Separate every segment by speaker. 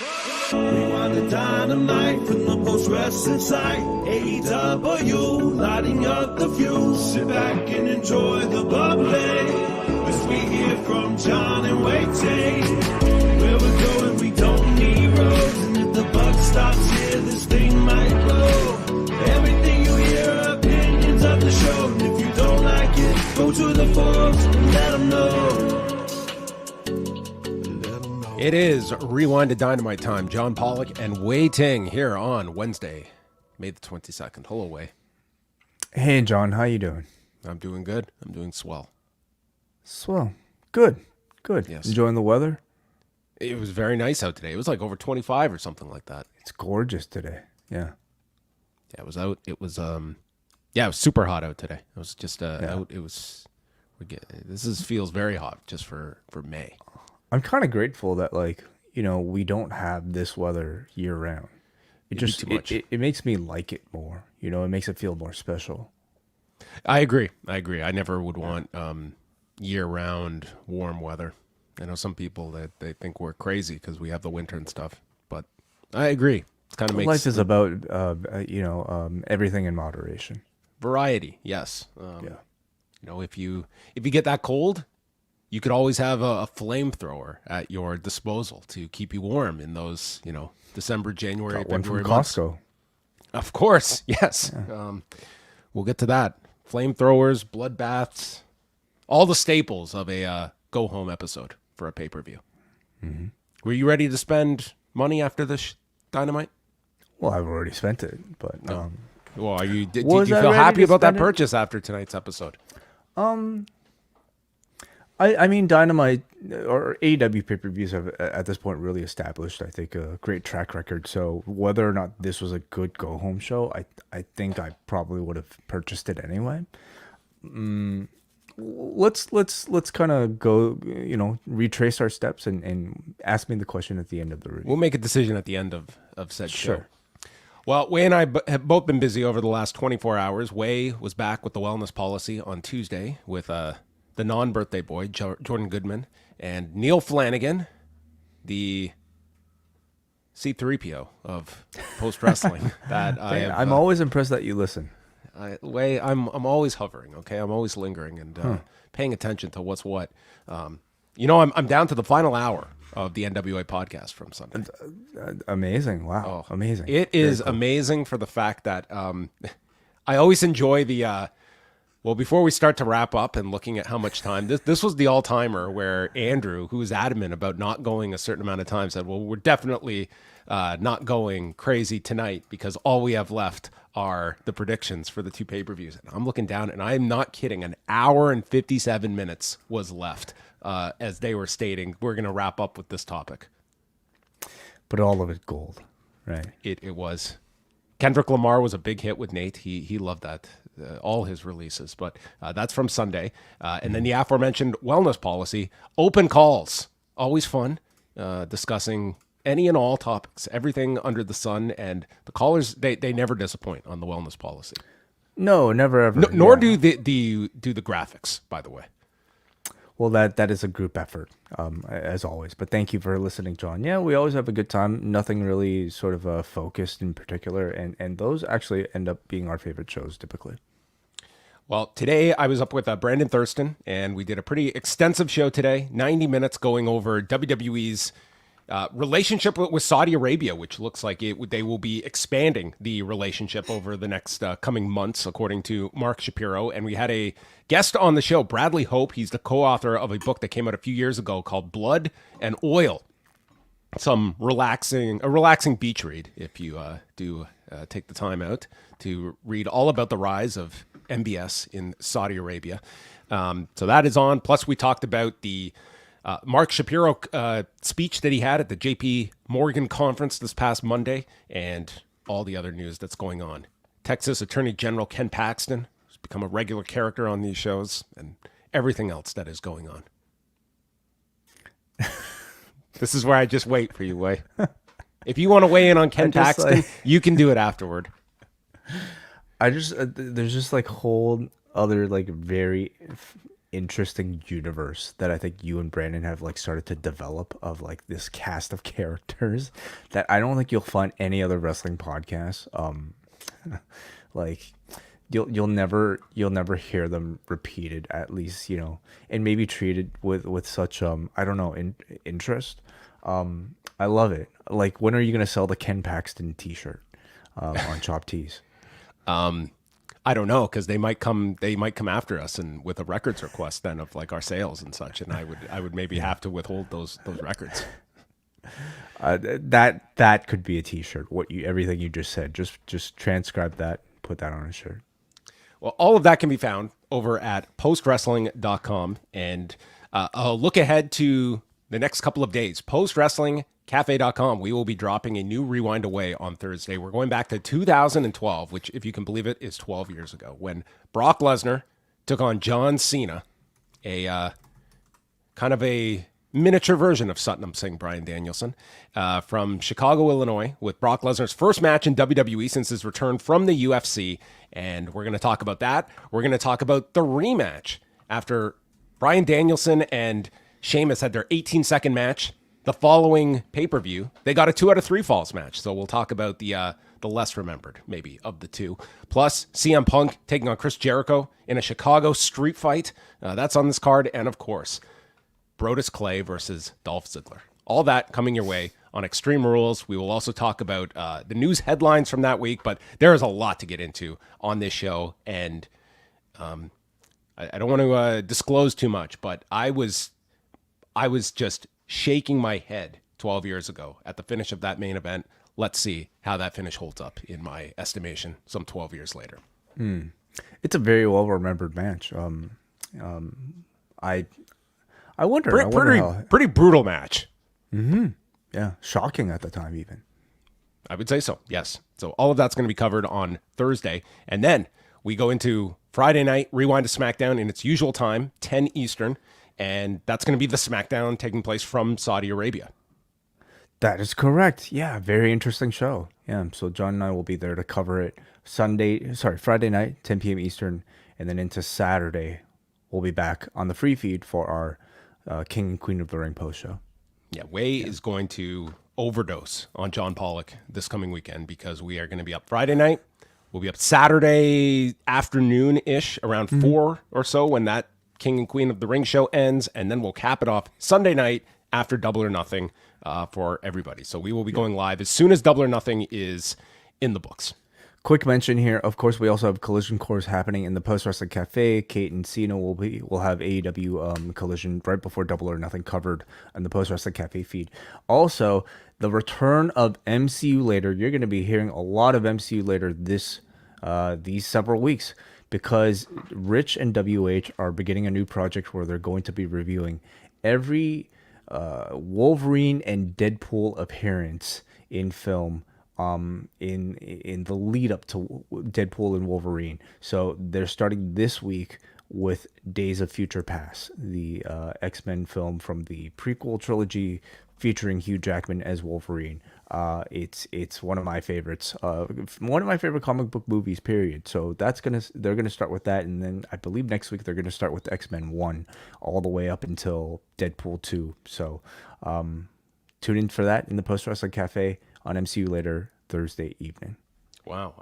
Speaker 1: Rewind the dynamite from the post-wrestling site. AEW, lighting up the fuse. Sit back and enjoy the bubbly as we hear from John and Wai Ting. Where we're going, we don't need roads. And if the buck stops here, this thing might blow. Everything you hear are opinions of the show. And if you don't like it, go to the forums and let them know.
Speaker 2: It is Rewind-A-Dynamite time. John Pollock and Wai Ting here on Wednesday, May the 22nd. Hello, Wai.
Speaker 3: Hey, John. How you doing?
Speaker 2: I'm doing good. I'm doing swell.
Speaker 3: Swell. Good.
Speaker 2: Yes.
Speaker 3: Enjoying the weather?
Speaker 2: It was very nice out today. It was like over 25 or something like that.
Speaker 3: It's gorgeous today. Yeah.
Speaker 2: Yeah, it was out. It was it was super hot out today. It was just out. It was feels very hot just for May.
Speaker 3: I'm kind of grateful that, we don't have this weather year round. It makes me like it more. It makes it feel more special.
Speaker 2: I agree. I never would want year-round warm weather. I know some people that they think we're crazy because we have the winter and stuff, but I agree. It kind of makes
Speaker 3: life is about everything in moderation.
Speaker 2: Variety. Yes. If you get that cold, you could always have a flamethrower at your disposal to keep you warm in those, December, January,
Speaker 3: Got one
Speaker 2: February
Speaker 3: from
Speaker 2: months.
Speaker 3: Costco.
Speaker 2: Of course, yes.
Speaker 3: Yeah.
Speaker 2: We'll get to that. Flamethrowers, blood baths, all the staples of a go-home episode for a pay-per-view.
Speaker 3: Mm-hmm.
Speaker 2: Were you ready to spend money after this Dynamite?
Speaker 3: Well, I've already spent it, but...
Speaker 2: No. Well, did you
Speaker 3: Was I
Speaker 2: feel
Speaker 3: ready
Speaker 2: happy
Speaker 3: to
Speaker 2: about that
Speaker 3: spend it?
Speaker 2: purchase after tonight's episode?
Speaker 3: I mean, Dynamite or AEW pay-per-views have at this point really established, I think, a great track record. So whether or not this was a good go-home show, I think I probably would have purchased it anyway. Let's kind of go, retrace our steps and ask me the question at the end of the review.
Speaker 2: We'll make a decision at the end of said show.
Speaker 3: Sure.
Speaker 2: Well, Wai and I have both been busy over the last 24 hours. Wai was back with the wellness policy on Tuesday with the non-birthday boy, Jordan Goodman, and Neil Flanagan, the C-3PO of post-wrestling.
Speaker 3: I'm always impressed that you listen.
Speaker 2: Wai, I'm always hovering, okay? I'm always lingering and paying attention to what's what. I'm down to the final hour of the NWA podcast from Sunday.
Speaker 3: Amazing. Wow. Amazing.
Speaker 2: It is amazing for the fact that I always enjoy the... Well, before we start to wrap up and looking at how much time, this was the all-timer where Andrew, who was adamant about not going a certain amount of time, said, well, we're definitely not going crazy tonight because all we have left are the predictions for the two pay-per-views. And I'm looking down, and I'm not kidding. An hour and 57 minutes was left as they were stating, we're going to wrap up with this topic.
Speaker 3: But all of it gold, right?
Speaker 2: It was. Kendrick Lamar was a big hit with Nate. He loved that. All his releases, but that's from Sunday. And then the aforementioned wellness policy, open calls, always fun, discussing any and all topics, everything under the sun, and the callers, they never disappoint on the wellness policy.
Speaker 3: No, never ever.
Speaker 2: Nor do the graphics, by the way.
Speaker 3: Well, that is a group effort, as always. But thank you for listening, John. Yeah, we always have a good time. Nothing really sort of focused in particular, and those actually end up being our favorite shows typically.
Speaker 2: Well, today I was up with Brandon Thurston, and we did a pretty extensive show today, 90 minutes going over WWE's relationship with Saudi Arabia, which looks like they will be expanding the relationship over the next coming months, according to Mark Shapiro. And we had a guest on the show, Bradley Hope. He's the co-author of a book that came out a few years ago called Blood and Oil. A relaxing beach read if you do take the time out to read all about the rise of MBS in Saudi Arabia. So that is on. Plus, we talked about the Mark Shapiro speech that he had at the JP Morgan conference this past Monday and all the other news that's going on. Texas Attorney General Ken Paxton has become a regular character on these shows and everything else that is going on. This is where I just wait for you, Wai. If you want to weigh in on Ken Paxton, you can do it afterward.
Speaker 3: There's just like whole other like very interesting universe that I think you and Brandon have like started to develop of like this cast of characters that I don't think you'll find any other wrestling podcast. Like you'll never hear them repeated, at least, and maybe treated with such I don't know, interest. I love it. Like, when are you gonna sell the Ken Paxton T-shirt on Chop Tees?
Speaker 2: I don't know, because they might come after us and with a records request then of like our sales and such, and I would maybe have to withhold those records.
Speaker 3: That could be a T-shirt. Everything you just said, just transcribe that, put that on a shirt.
Speaker 2: Well, all of that can be found over at postwrestling.com, and a look ahead to the next couple of days. Postwrestlingcafe.com. We will be dropping a new Rewind Away on Thursday. We're going back to 2012, which, if you can believe it, is 12 years ago, when Brock Lesnar took on John Cena, a kind of a miniature version of Satnam Singh, Bryan Danielson, from Chicago, Illinois, with Brock Lesnar's first match in WWE since his return from the UFC. And we're going to talk about that. We're going to talk about the rematch after Bryan Danielson and Sheamus had their 18-second match. The following pay-per-view, they got a 2 out of 3 falls match. So we'll talk about the less remembered, maybe, of the two. Plus, CM Punk taking on Chris Jericho in a Chicago street fight. That's on this card. And, of course, Brodus Clay versus Dolph Ziggler. All that coming your way on Extreme Rules. We will also talk about the news headlines from that week, but there is a lot to get into on this show. And I don't want to disclose too much, but I was just shaking my head 12 years ago at the finish of that main event. Let's see how that finish holds up in my estimation some 12 years later.
Speaker 3: It's a very well-remembered match. I wonder
Speaker 2: Pretty brutal match.
Speaker 3: Yeah, shocking at the time even.
Speaker 2: I would say so, yes. So all of that's going to be covered on Thursday. And then we go into Friday night, Rewind to SmackDown in its usual time, 10 Eastern. And that's going to be the SmackDown taking place from Saudi Arabia.
Speaker 3: That is correct. Yeah, very interesting show. Yeah, so John and I will be there to cover it Friday night, 10 p.m. Eastern. And then into Saturday, we'll be back on the free feed for our King and Queen of the Ring post show.
Speaker 2: Yeah, Wai is going to overdose on John Pollock this coming weekend, because we are going to be up Friday night. We'll be up Saturday afternoon-ish, around 4 or so, when that King and Queen of the Ring show ends, and then we'll cap it off Sunday night after Double or Nothing for everybody. So we will be going live as soon as Double or Nothing is in the books.
Speaker 3: Quick mention here, of course, we also have Collision Course happening in the Post Wrestling Cafe. Kate and Cena will have AEW Collision right before Double or Nothing covered on the Post Wrestling Cafe feed. Also, the return of MCU Later. You're going to be hearing a lot of MCU Later these several weeks, because Rich and WH are beginning a new project where they're going to be reviewing every Wolverine and Deadpool appearance in film in the lead up to Deadpool and Wolverine. So they're starting this week with Days of Future Past, the X-Men film from the prequel trilogy featuring Hugh Jackman as Wolverine. It's one of my favorites, one of my favorite comic book movies, period. So they're gonna start with that, and then I believe next week they're gonna start with X-Men 1 all the way up until Deadpool 2. So tune in for that in the Post Wrestling Cafe on MCU Later Thursday evening.
Speaker 2: Wow,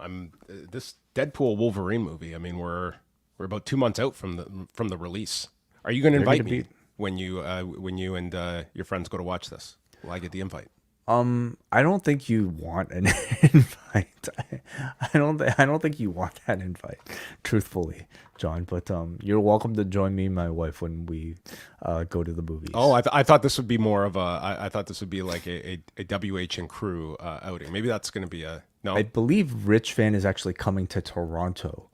Speaker 2: this Deadpool Wolverine movie. I mean, we're about 2 months out from the release. Are you going to invite me when you and your friends go to watch this? Will I get the invite?
Speaker 3: I don't think you want an invite. I don't think you want that invite, truthfully, John. But you're welcome to join me and my wife when we go to the movies.
Speaker 2: Oh, I thought this would be more of I thought this would be like a WH and crew outing. Maybe that's going to be no.
Speaker 3: I believe Rich Fan is actually coming to Toronto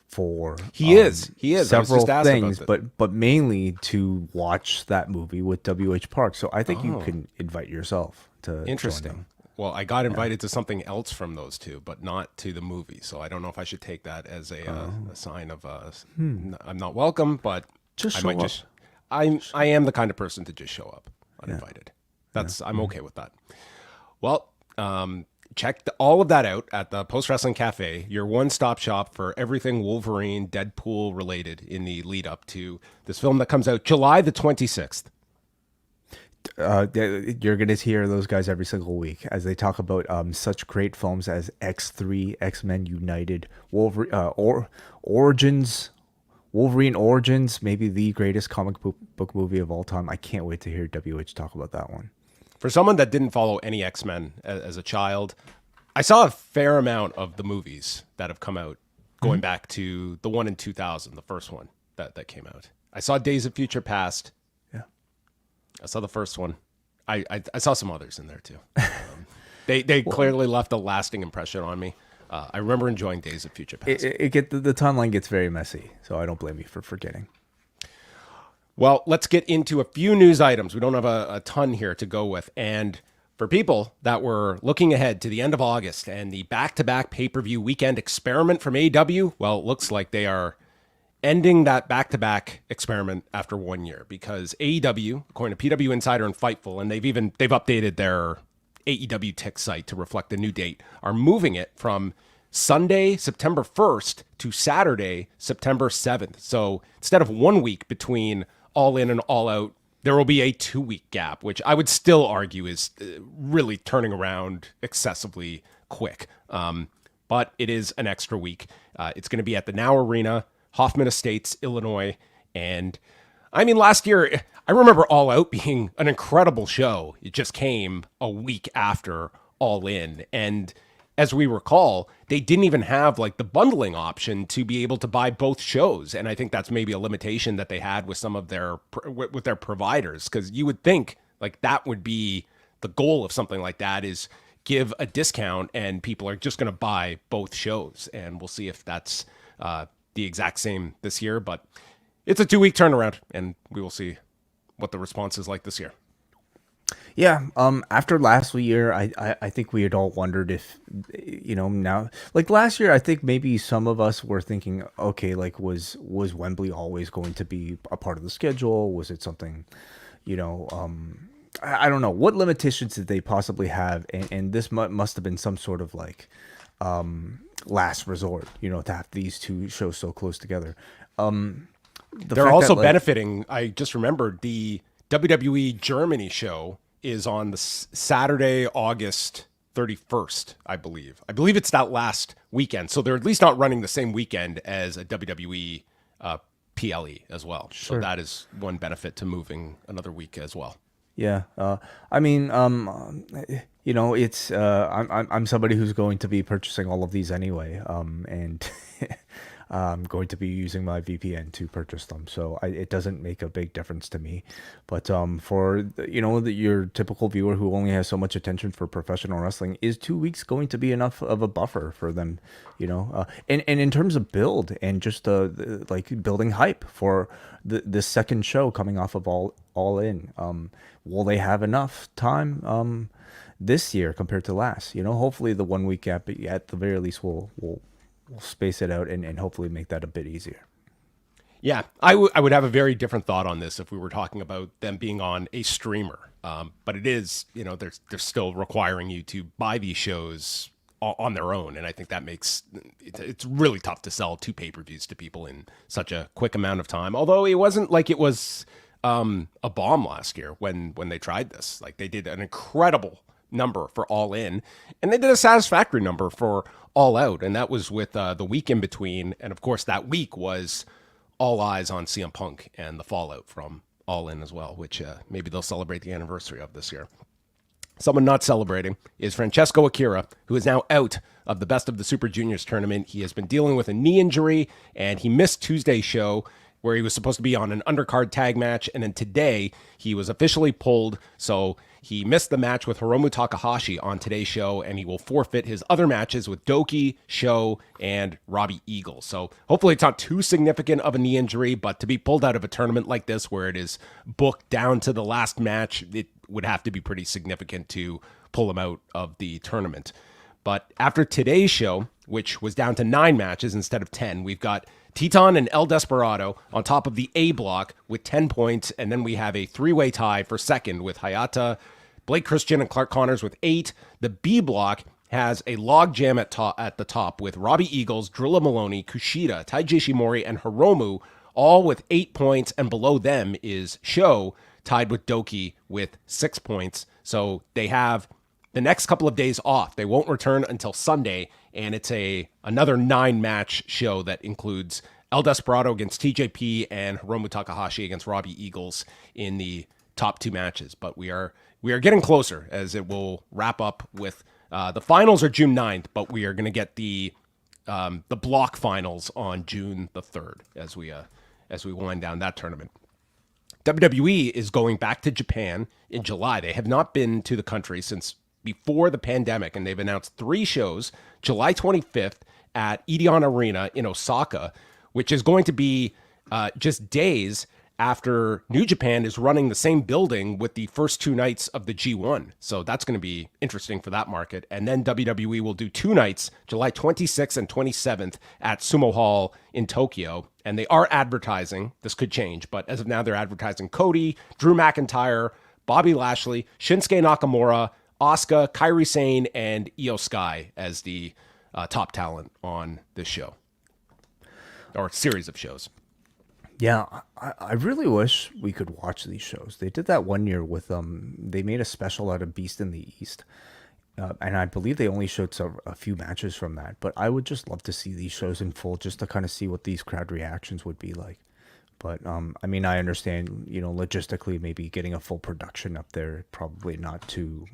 Speaker 3: for
Speaker 2: he is
Speaker 3: several things, but mainly to watch that movie with WH Park. So I think you can invite yourself to.
Speaker 2: Interesting.
Speaker 3: Join them.
Speaker 2: Well, I got invited to something else from those two, but not to the movie. So I don't know if I should take that as a sign of I'm not welcome, but
Speaker 3: just
Speaker 2: I might
Speaker 3: up.
Speaker 2: just. I am the kind of person to just show up uninvited. I'm okay with that. Well, check all of that out at the Post Wrestling Cafe, your one-stop shop for everything Wolverine, Deadpool related in the lead up to this film that comes out July the 26th.
Speaker 3: You're going to hear those guys every single week as they talk about such great films as X3, X-Men United, Origins, Wolverine Origins, maybe the greatest comic book movie of all time. I can't wait to hear WH talk about that one.
Speaker 2: For someone that didn't follow any X-Men as a child, I saw a fair amount of the movies that have come out, going back to the one in 2000, the first one that came out. I saw Days of Future Past.
Speaker 3: Yeah.
Speaker 2: I saw the first one. I saw some others in there too. They clearly left a lasting impression on me. I remember enjoying Days of Future Past.
Speaker 3: The timeline gets very messy, so I don't blame you for forgetting.
Speaker 2: Well, let's get into a few news items. We don't have a ton here to go with. And for people that were looking ahead to the end of August and the back-to-back pay-per-view weekend experiment from AEW, well, it looks like they are ending that back-to-back experiment after 1 year, because AEW, according to PW Insider and Fightful, and they've updated their AEW Tick site to reflect the new date, are moving it from Sunday, September 1st to Saturday, September 7th. So instead of 1 week between All In and All Out, there will be a 2-week gap, which I would still argue is really turning around excessively quick. But it is an extra week. It's going to be at the Now Arena, Hoffman Estates, Illinois. And I mean, last year, I remember All Out being an incredible show. It just came a week after All In. And as we recall, they didn't even have like the bundling option to be able to buy both shows. And I think that's maybe a limitation that they had with some of their providers, because you would think like that would be the goal of something like that, is give a discount and people are just going to buy both shows. And we'll see if that's the exact same this year, but it's a 2-week turnaround and we will see what the response is like this year.
Speaker 3: Yeah, after last year, I think we had all wondered if, now, like last year, I think maybe some of us were thinking, okay, like was Wembley always going to be a part of the schedule? Was it something, I don't know. What limitations did they possibly have? And this must have been some sort of like last resort, to have these two shows so close together.
Speaker 2: They're also benefiting. I just remembered the WWE Germany show is on the Saturday, August 31st, I believe. I believe it's that last weekend. So they're at least not running the same weekend as a WWE PLE as well. Sure. So that is one benefit to moving another week as well.
Speaker 3: Yeah. I mean, it's I'm somebody who's going to be purchasing all of these anyway. And I'm going to be using my VPN to purchase them, so it doesn't make a big difference to me. But for your typical viewer who only has so much attention for professional wrestling, is 2 weeks going to be enough of a buffer for them? And in terms of build and just like building hype for the second show coming off of All In, will they have enough time this year compared to last? Hopefully the 1 week gap at the very least will space it out and hopefully make that a bit easier.
Speaker 2: Yeah, I would have a very different thought on this if we were talking about them being on a streamer. But it is, they're still requiring you to buy these shows on their own. And I think that makes it's really tough to sell 2 pay-per-views to people in such a quick amount of time. Although it wasn't like it was a bomb last year when they tried this. Like they did an incredible number for All In, and they did a satisfactory number for All Out, and that was with the week in between. And of course that week was all eyes on CM Punk and the fallout from All In as well, which maybe they'll celebrate the anniversary of this year. Someone not celebrating is Francesco Akira, who is now out of the Best of the Super Juniors tournament. He has been dealing with a knee injury, and he missed Tuesday's show where he was supposed to be on an undercard tag match, and then today he was officially pulled, so he missed the match with Hiromu Takahashi on today's show, and he will forfeit his other matches with Doki, Sho, and Robbie Eagle. So hopefully it's not too significant of a knee injury, but to be pulled out of a tournament like this where it is booked down to the last match, it would have to be pretty significant to pull him out of the tournament. But after today's show, which was down to 9 matches instead of 10, we've got Teton and El Desperado on top of the A block with 10 points, and then we have a 3-way tie for second with Hayata, Blake Christian, and Clark Connors with 8. The B block has a log jam at the top with Robbie Eagles, Drilla Maloney, Kushida, Taiji Ishimori, and Hiromu, all with 8 points, and below them is Sho, tied with Doki with 6 points. So they have the next couple of days off. They won't return until Sunday, and it's another 9-match show that includes El Desperado against TJP and Hiromu Takahashi against Robbie Eagles in the top 2 matches. But we are getting closer, as it will wrap up with the finals are June 9th, but we are going to get the block finals on June the 3rd as we wind down that tournament. WWE is going back to Japan in July. They have not been to the country since before the pandemic, and they've announced 3 shows. July 25th at Edion Arena in Osaka, which is going to be just days after New Japan is running the same building with the first 2 nights of the G1. So that's going to be interesting for that market. And then WWE will do 2 nights, July 26th and 27th at Sumo Hall in Tokyo. And they are advertising, this could change, but as of now, they're advertising Cody, Drew McIntyre, Bobby Lashley, Shinsuke Nakamura, Asuka, Kairi Sane, and Io Sky as the top talent on this show, or series of shows.
Speaker 3: Yeah, I really wish we could watch these shows. They did that one year with they made a special out of Beast in the East, and I believe they only showed a few matches from that. But I would just love to see these shows in full, just to kind of see what these crowd reactions would be like. But I mean, I understand, logistically, maybe getting a full production up there, probably not too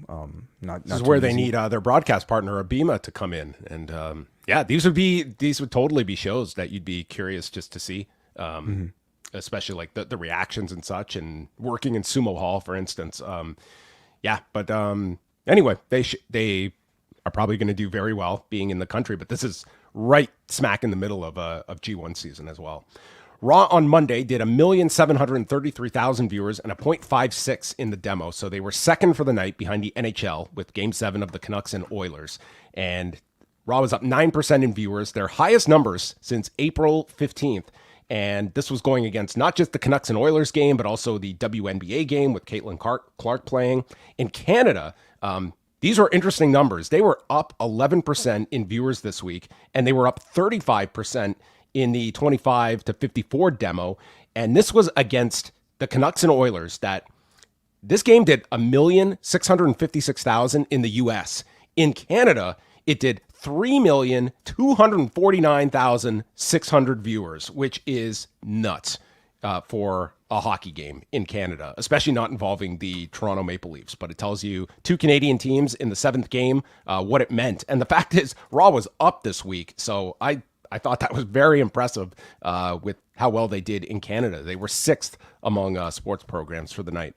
Speaker 3: not.
Speaker 2: This is
Speaker 3: too
Speaker 2: where they
Speaker 3: easy.
Speaker 2: need their broadcast partner Abima to come in, and yeah, these would totally be shows that you'd be curious just to see. Especially like the reactions and such, and working in Sumo Hall, for instance. Anyway, they are probably going to do very well being in the country, but this is right smack in the middle of G1 season as well. Raw on Monday did 1,733,000 viewers and a .56 in the demo, so they were second for the night behind the NHL with Game 7 of the Canucks and Oilers. And Raw was up 9% in viewers, their highest numbers since April 15th. And this was going against not just the Canucks and Oilers game, but also the WNBA game with Caitlin Clark playing. In Canada, these were interesting numbers. They were up 11% in viewers this week, and they were up 35% in the 25 to 54 demo. And this was against the Canucks and Oilers. This game did 1,656,000 in the US. In Canada, it did 3,249,600 viewers, which is nuts for a hockey game in Canada, especially not involving the Toronto Maple Leafs. But it tells you 2 Canadian teams in the 7th game, what it meant. And the fact is, Raw was up this week. So I thought that was very impressive with how well they did in Canada. They were 6th among sports programs for the night.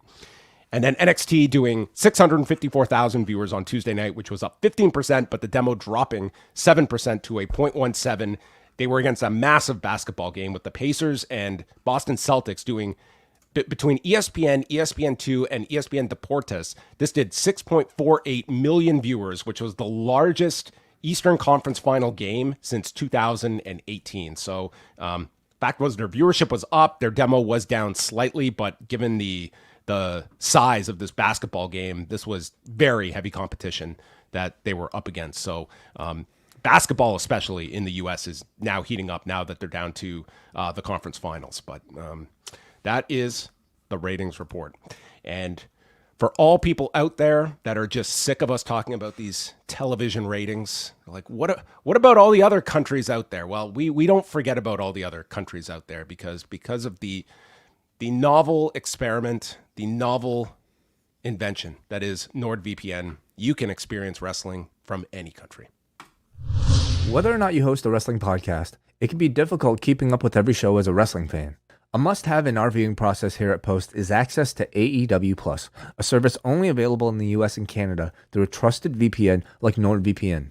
Speaker 2: And then NXT doing 654,000 viewers on Tuesday night, which was up 15%, but the demo dropping 7% to a .17. They were against a massive basketball game with the Pacers and Boston Celtics doing between ESPN, ESPN2, and ESPN Deportes. This did 6.48 million viewers, which was the largest Eastern Conference final game since 2018. So fact was their viewership was up. Their demo was down slightly, but given the size of this basketball game, this was very heavy competition that they were up against. So basketball, especially in the U.S., is now heating up now that they're down to the conference finals. But that is the ratings report. And for all people out there that are just sick of us talking about these television ratings, like what about all the other countries out there? Well, we don't forget about all the other countries out there because of the novel experiment, the novel invention that is NordVPN. You can experience wrestling from any country.
Speaker 3: Whether or not you host a wrestling podcast, it can be difficult keeping up with every show as a wrestling fan. A must-have in our viewing process here at Post is access to AEW Plus, a service only available in the US and Canada through a trusted VPN like NordVPN.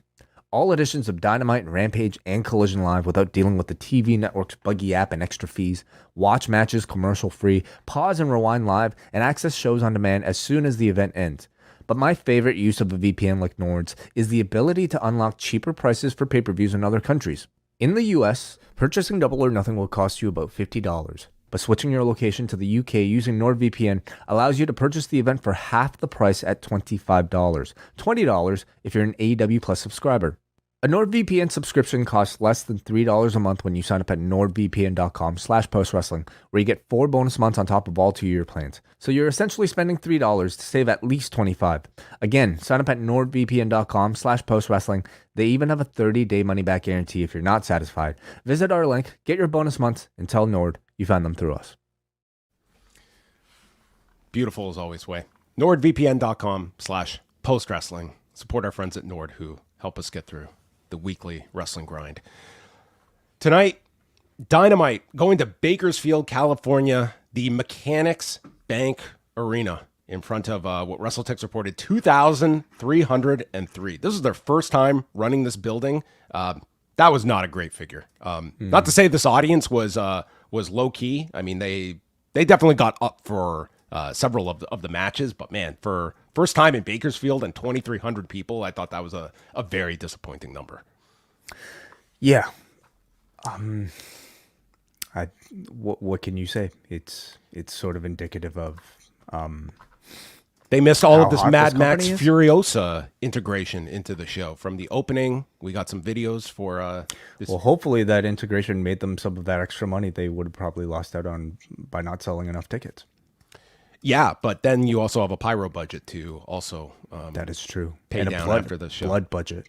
Speaker 3: All editions of Dynamite, Rampage, and Collision Live without dealing with the TV network's buggy app and extra fees, watch matches commercial-free, pause and rewind live, and access shows on demand as soon as the event ends. But my favorite use of a VPN like Nord's is the ability to unlock cheaper prices for pay-per-views in other countries. In the US, purchasing Double or Nothing will cost you about $50. But switching your location to the UK using NordVPN allows you to purchase the event for half the price at $25. $20 if you're an AEW Plus subscriber. A NordVPN subscription costs less than $3 a month when you sign up at nordvpn.com/postwrestling, where you get 4 bonus months on top of all 2-year plans. So you're essentially spending $3 to save at least $25. Again, sign up at nordvpn.com/postwrestling. They even have a 30-day money-back guarantee if you're not satisfied. Visit our link, get your bonus months, and tell Nord you found them through us.
Speaker 2: Beautiful as always, Way. nordvpn.com/postwrestling. Support our friends at Nord who help us get through the weekly wrestling grind. Tonight, Dynamite going to Bakersfield, California, the Mechanics Bank Arena in front of what WrestleTix reported 2,303. This is their first time running this building. That was not a great figure. Not to say this audience was low key. I mean, they definitely got up for several of the matches, but man, for first time in Bakersfield and 2,300 people, I thought that was a very disappointing number.
Speaker 3: Yeah. What can you say? It's sort of indicative of
Speaker 2: they missed all of this
Speaker 3: hot
Speaker 2: Mad
Speaker 3: this
Speaker 2: Max
Speaker 3: company is?
Speaker 2: Furiosa integration into the show. From the opening, we got some videos for this.
Speaker 3: Well, hopefully that integration made them some of that extra money they would have probably lost out on by not selling enough tickets.
Speaker 2: Yeah, but then you also have a pyro budget to also
Speaker 3: That is true.
Speaker 2: pay
Speaker 3: And
Speaker 2: down
Speaker 3: a
Speaker 2: after the show.
Speaker 3: blood budget.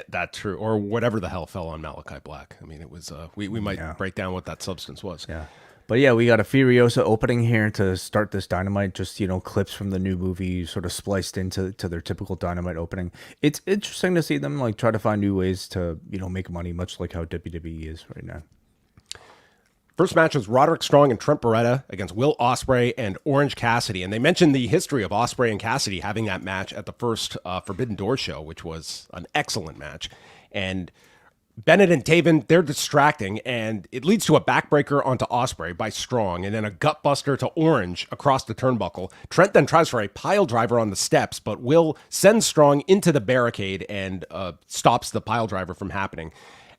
Speaker 2: That's true, or whatever the hell fell on Malakai Black. I mean, it was we might
Speaker 3: Yeah.
Speaker 2: break down what that substance was.
Speaker 3: Yeah. But yeah, we got a Furiosa opening here to start this Dynamite. Just, clips from the new movie sort of spliced into their typical Dynamite opening. It's interesting to see them like try to find new ways to, make money, much like how WWE is right now.
Speaker 2: First match was Roderick Strong and Trent Beretta against Will Ospreay and Orange Cassidy. And they mentioned the history of Ospreay and Cassidy having that match at the first Forbidden Door show, which was an excellent match. And Bennett and Taven, they're distracting, and it leads to a backbreaker onto Ospreay by Strong, and then a gutbuster to Orange across the turnbuckle. Trent then tries for a pile driver on the steps, but Will sends Strong into the barricade and stops the pile driver from happening.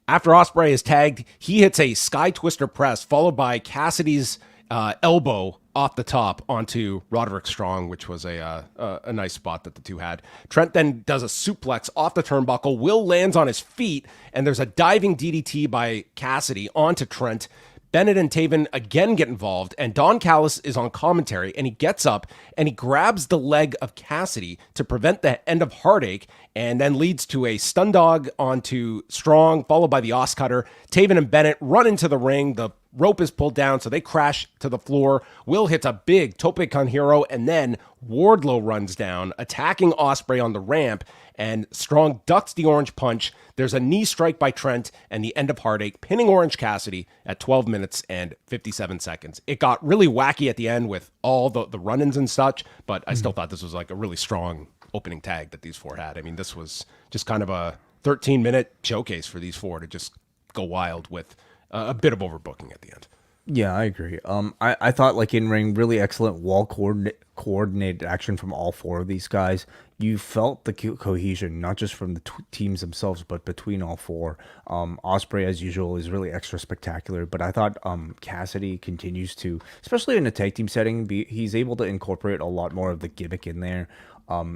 Speaker 2: After Ospreay is tagged, he hits a Sky Twister press, followed by Cassidy's elbow off the top onto Roderick Strong, which was a nice spot that the two had. Trent then does a suplex off the turnbuckle. Will lands on his feet, and there's a diving DDT by Cassidy onto Trent. Bennett and Taven again get involved, and Don Callis is on commentary, and he gets up and he grabs the leg of Cassidy to prevent the end of Heartache, and then leads to a stun dog onto Strong, followed by the Oscutter. Taven and Bennett run into the ring. The rope is pulled down, so they crash to the floor. Will hits a big tope con hero, and then Wardlow runs down, attacking Ospreay on the ramp, and Strong ducks the orange punch. There's a knee strike by Trent, and the end of Heartache, pinning Orange Cassidy at 12 minutes and 57 seconds. It got really wacky at the end with all the run-ins and such, but I still thought this was like a really strong opening tag that these four had. I mean, this was just kind of a 13-minute showcase for these four to just go wild with a bit of overbooking at the end.
Speaker 3: Yeah, I agree. I thought like in ring, really excellent wall coordinated action from all four of these guys. You felt the cohesion, not just from the teams themselves, but between all four. Ospreay, as usual, is really extra spectacular. But I thought Cassidy continues to, especially in a tag team setting, he's able to incorporate a lot more of the gimmick in there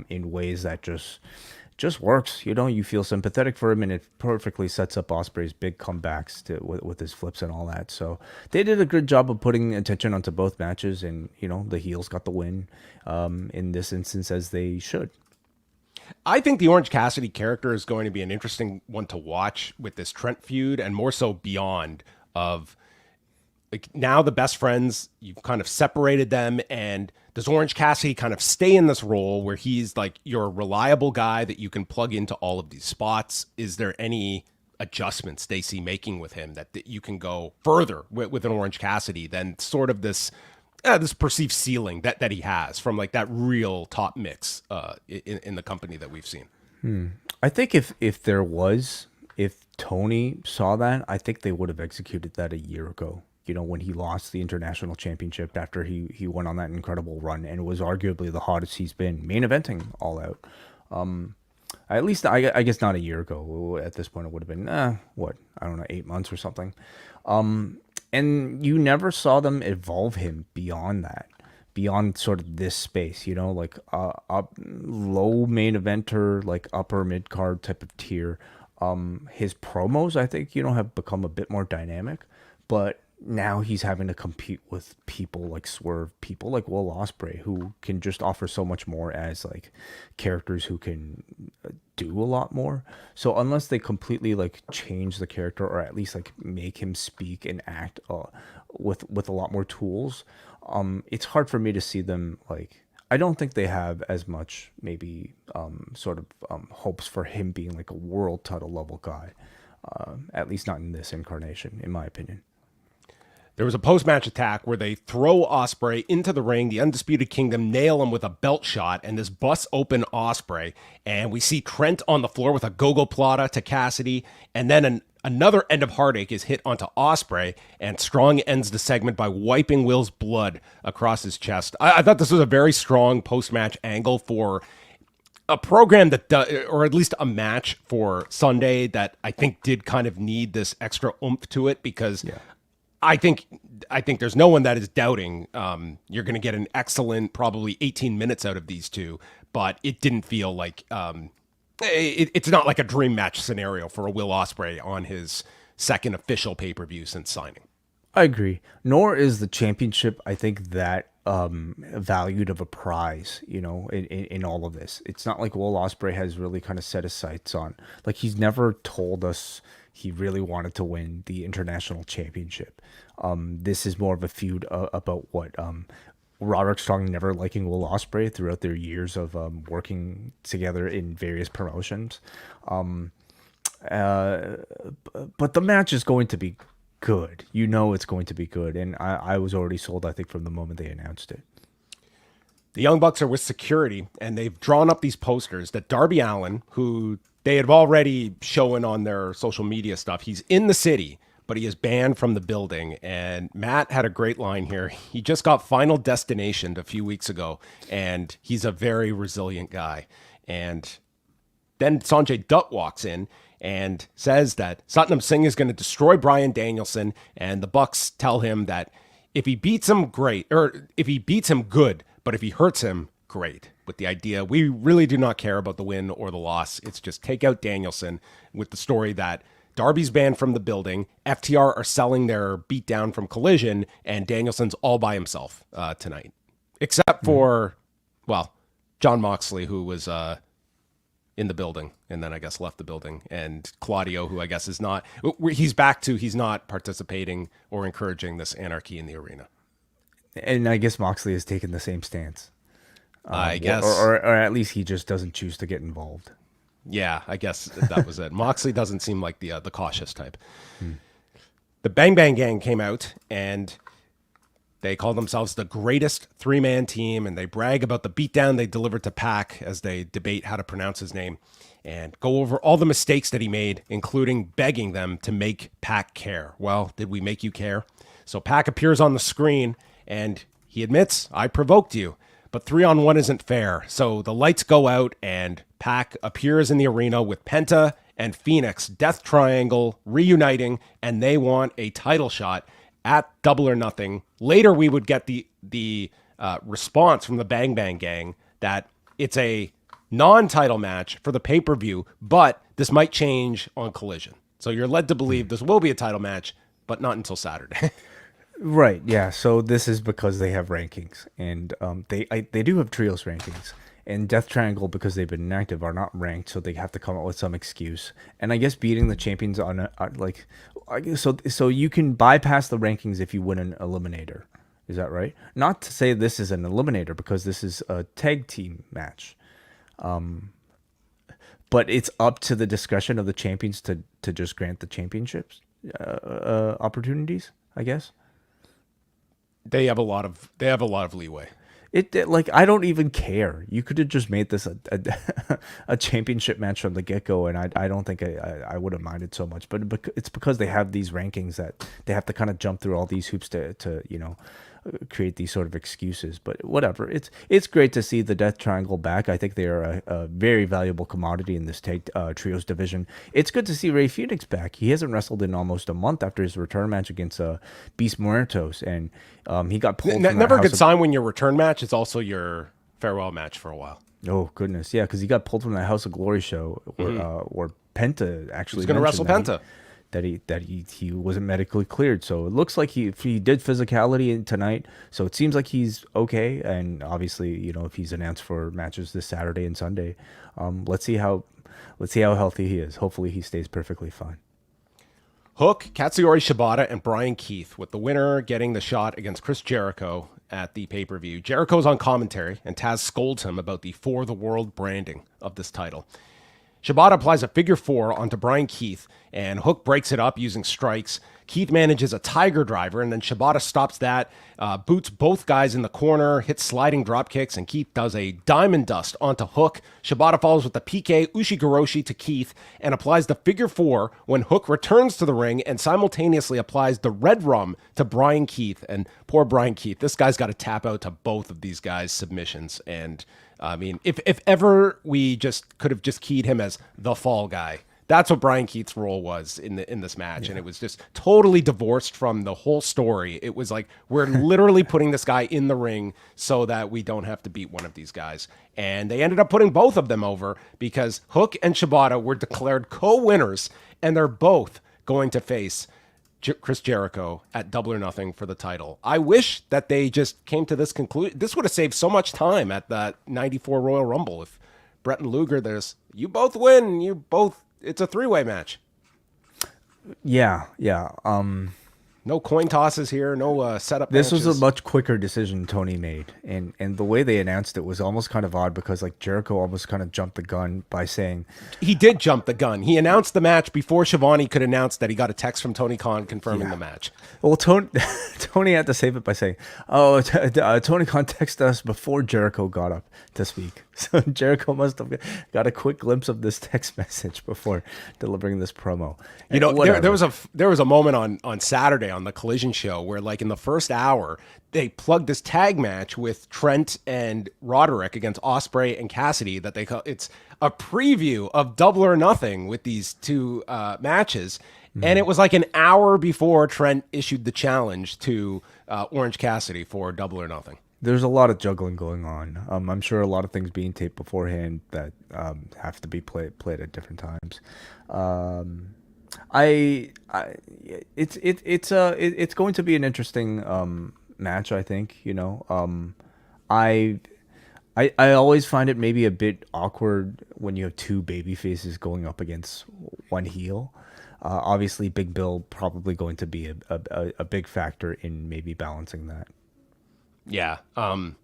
Speaker 3: in ways that just works. You feel sympathetic for him, and it perfectly sets up Ospreay's big comebacks with his flips and all that. So they did a good job of putting attention onto both matches, and the heels got the win in this instance, as they should.
Speaker 2: I think the Orange Cassidy character is going to be an interesting one to watch with this Trent feud, and more so beyond of like now the best friends, you've kind of separated them, and does Orange Cassidy kind of stay in this role where he's like your reliable guy that you can plug into all of these spots? Is there any adjustments they see making with him that you can go further with an Orange Cassidy than sort of this perceived ceiling that he has from like that real top mix in the company that we've seen?
Speaker 3: I think if Toni saw that, I think they would have executed that a year ago. When he lost the international championship after he went on that incredible run and was arguably the hottest he's been, main eventing All Out. At least, I guess not a year ago. At this point, it would have been, 8 months or something. And you never saw them evolve him beyond that, beyond sort of this space, like up low main eventer, like upper mid card type of tier. His promos, I think, have become a bit more dynamic, but now he's having to compete with people like Swerve, people like Will Ospreay, who can just offer so much more as like characters who can do a lot more. So unless they completely like change the character, or at least like make him speak and act with a lot more tools, it's hard for me to see them like. I don't think they have as much maybe hopes for him being like a world title level guy, at least not in this incarnation, in my opinion.
Speaker 2: There was a post-match attack where they throw Ospreay into the ring. The Undisputed Kingdom nail him with a belt shot, and this busts open Ospreay. And we see Trent on the floor with a go-go plata to Cassidy. And then another End of Heartache is hit onto Ospreay, and Strong ends the segment by wiping Will's blood across his chest. I thought this was a very strong post-match angle for a program that, or at least a match for Sunday that I think did kind of need this extra oomph to it, because... Yeah. I think there's no one that is doubting you're going to get an excellent probably 18 minutes out of these two, but it didn't feel like it's not like a dream match scenario for a Will Ospreay on his second official pay-per-view since signing.
Speaker 3: I agree. Nor is the championship, I think, that valued of a prize, in all of this. It's not like Will Ospreay has really kind of set his sights on. Like, he's never told us he really wanted to win the international championship. This is more of a feud about what Roderick Strong never liking Will Ospreay throughout their years of working together in various promotions. But the match is going to be good. It's going to be good. And I was already sold, I think, from the moment they announced it.
Speaker 2: The Young Bucks are with security, and they've drawn up these posters that Darby Allin, who they had already shown on their social media stuff, he's in the city, but he is banned from the building. And Matt had a great line here. He just got Final Destination a few weeks ago, and he's a very resilient guy. And then Sanjay Dutt walks in and says that Satnam Singh is going to destroy Bryan Danielson, and the Bucks tell him that if he beats him, great, or if he beats him, good, but if he hurts him, great. With the idea, we really do not care about the win or the loss. It's just take out Danielson, with the story that Darby's banned from the building, FTR are selling their beatdown from Collision, and Danielson's all by himself tonight. Except for, well, Jon Moxley, who was in the building and then I guess left the building, and Claudio, who I guess is not, he's not participating or encouraging this anarchy in the arena.
Speaker 3: And I guess Moxley has taken the same stance.
Speaker 2: I guess.
Speaker 3: Or at least he just doesn't choose to get involved.
Speaker 2: Yeah, I guess that was it. Moxley doesn't seem like the cautious type. The Bang Bang Gang came out, and they call themselves the greatest three-man team, and they brag about the beatdown they delivered to Pac as they debate how to pronounce his name, and go over all the mistakes that he made, including begging them to make Pac care. Well, did we make you care? So Pac appears on the screen, and he admits, I provoked you. But 3-on-1 isn't fair. So the lights go out, and Pac appears in the arena with Penta and Phoenix, Death Triangle, reuniting, and they want a title shot at Double or Nothing. Later, we would get the response from the Bang Bang Gang that it's a non-title match for the pay-per-view, but this might change on Collision. So you're led to believe this will be a title match, but not until Saturday.
Speaker 3: Right, yeah. So this is because they have rankings, and they do have trios rankings. And Death Triangle, because they've been inactive, are not ranked, so they have to come up with some excuse. And I guess beating the champions so you can bypass the rankings if you win an eliminator. Is that right? Not to say this is an eliminator, because this is a tag team match. But it's up to the discretion of the champions to just grant the championships opportunities, I guess.
Speaker 2: They have a lot of leeway.
Speaker 3: Like, I don't even care. You could have just made this a championship match from the get-go, and I don't think I would have minded so much. But it's because they have these rankings that they have to kind of jump through all these hoops to create these sort of excuses. But whatever, it's great to see the Death Triangle back. I think they are a very valuable commodity in this trios division. It's good to see Rey Fenix back. He hasn't wrestled in almost a month after his return match against Beast Muertos, and he got pulled.
Speaker 2: Never a good sign when your return match is also your farewell match for a while.
Speaker 3: Oh goodness, yeah, because he got pulled from that House of Glory show where Penta actually
Speaker 2: was going to wrestle Penta.
Speaker 3: That he wasn't medically cleared. So it looks like he did physicality in tonight. So it seems like he's okay. And obviously, you know, if he's announced for matches this Saturday and Sunday, let's see how healthy he is. Hopefully he stays perfectly fine.
Speaker 2: Hook, Katsuyori Shibata, and Brian Keith, with the winner getting the shot against Chris Jericho at the pay-per-view. Jericho's on commentary, and Taz scolds him about the For the World branding of this title. Shibata applies a figure 4 onto Brian Keith, and Hook breaks it up using strikes. Keith manages a Tiger Driver, and then Shibata stops that, boots both guys in the corner, hits sliding drop kicks, and Keith does a Diamond Dust onto Hook. Shibata follows with the PK Ushigoroshi to Keith and applies the figure 4 when Hook returns to the ring and simultaneously applies the Red Rum to Brian Keith. And poor Brian Keith, this guy's got to tap out to both of these guys' submissions. And I mean, if ever we just could have just keyed him as the fall guy, that's what Brian Keith's role was in this match. Yeah. And it was just totally divorced from the whole story. It was like, we're literally putting this guy in the ring so that we don't have to beat one of these guys. And they ended up putting both of them over because Hook and Shibata were declared co-winners, and they're both going to face Chris Jericho at Double or Nothing for the title. I wish that they just came to this conclusion. This would have saved so much time at that 94 Royal Rumble. If Brett and Luger, you both win, it's a 3-way match.
Speaker 3: Yeah.
Speaker 2: No coin tosses here, no setup
Speaker 3: This
Speaker 2: matches.
Speaker 3: was a much quicker decision Tony made. And the way they announced it was almost kind of odd because like Jericho almost kind of jumped the gun by saying...
Speaker 2: He did jump the gun. He announced the match before Shivani could announce that he got a text from Tony Khan confirming the match.
Speaker 3: Well, Tony had to save it by saying, Tony Khan texted us before Jericho got up to speak. So Jericho must have got a quick glimpse of this text message before delivering this promo.
Speaker 2: You know, there was a moment on Saturday on the Collision show where, like, in the first hour, they plugged this tag match with Trent and Roderick against Ospreay and Cassidy that they call it's a preview of Double or Nothing with these two matches. And it was like an hour before Trent issued the challenge to Orange Cassidy for Double or Nothing.
Speaker 3: There's a lot of juggling going on. I'm sure a lot of things being taped beforehand that have to be played at different times. It's going to be an interesting match, I think. You know, I always find it maybe a bit awkward when you have two baby faces going up against one heel. Obviously, Big Bill probably going to be a big factor in maybe balancing that.
Speaker 2: Yeah. You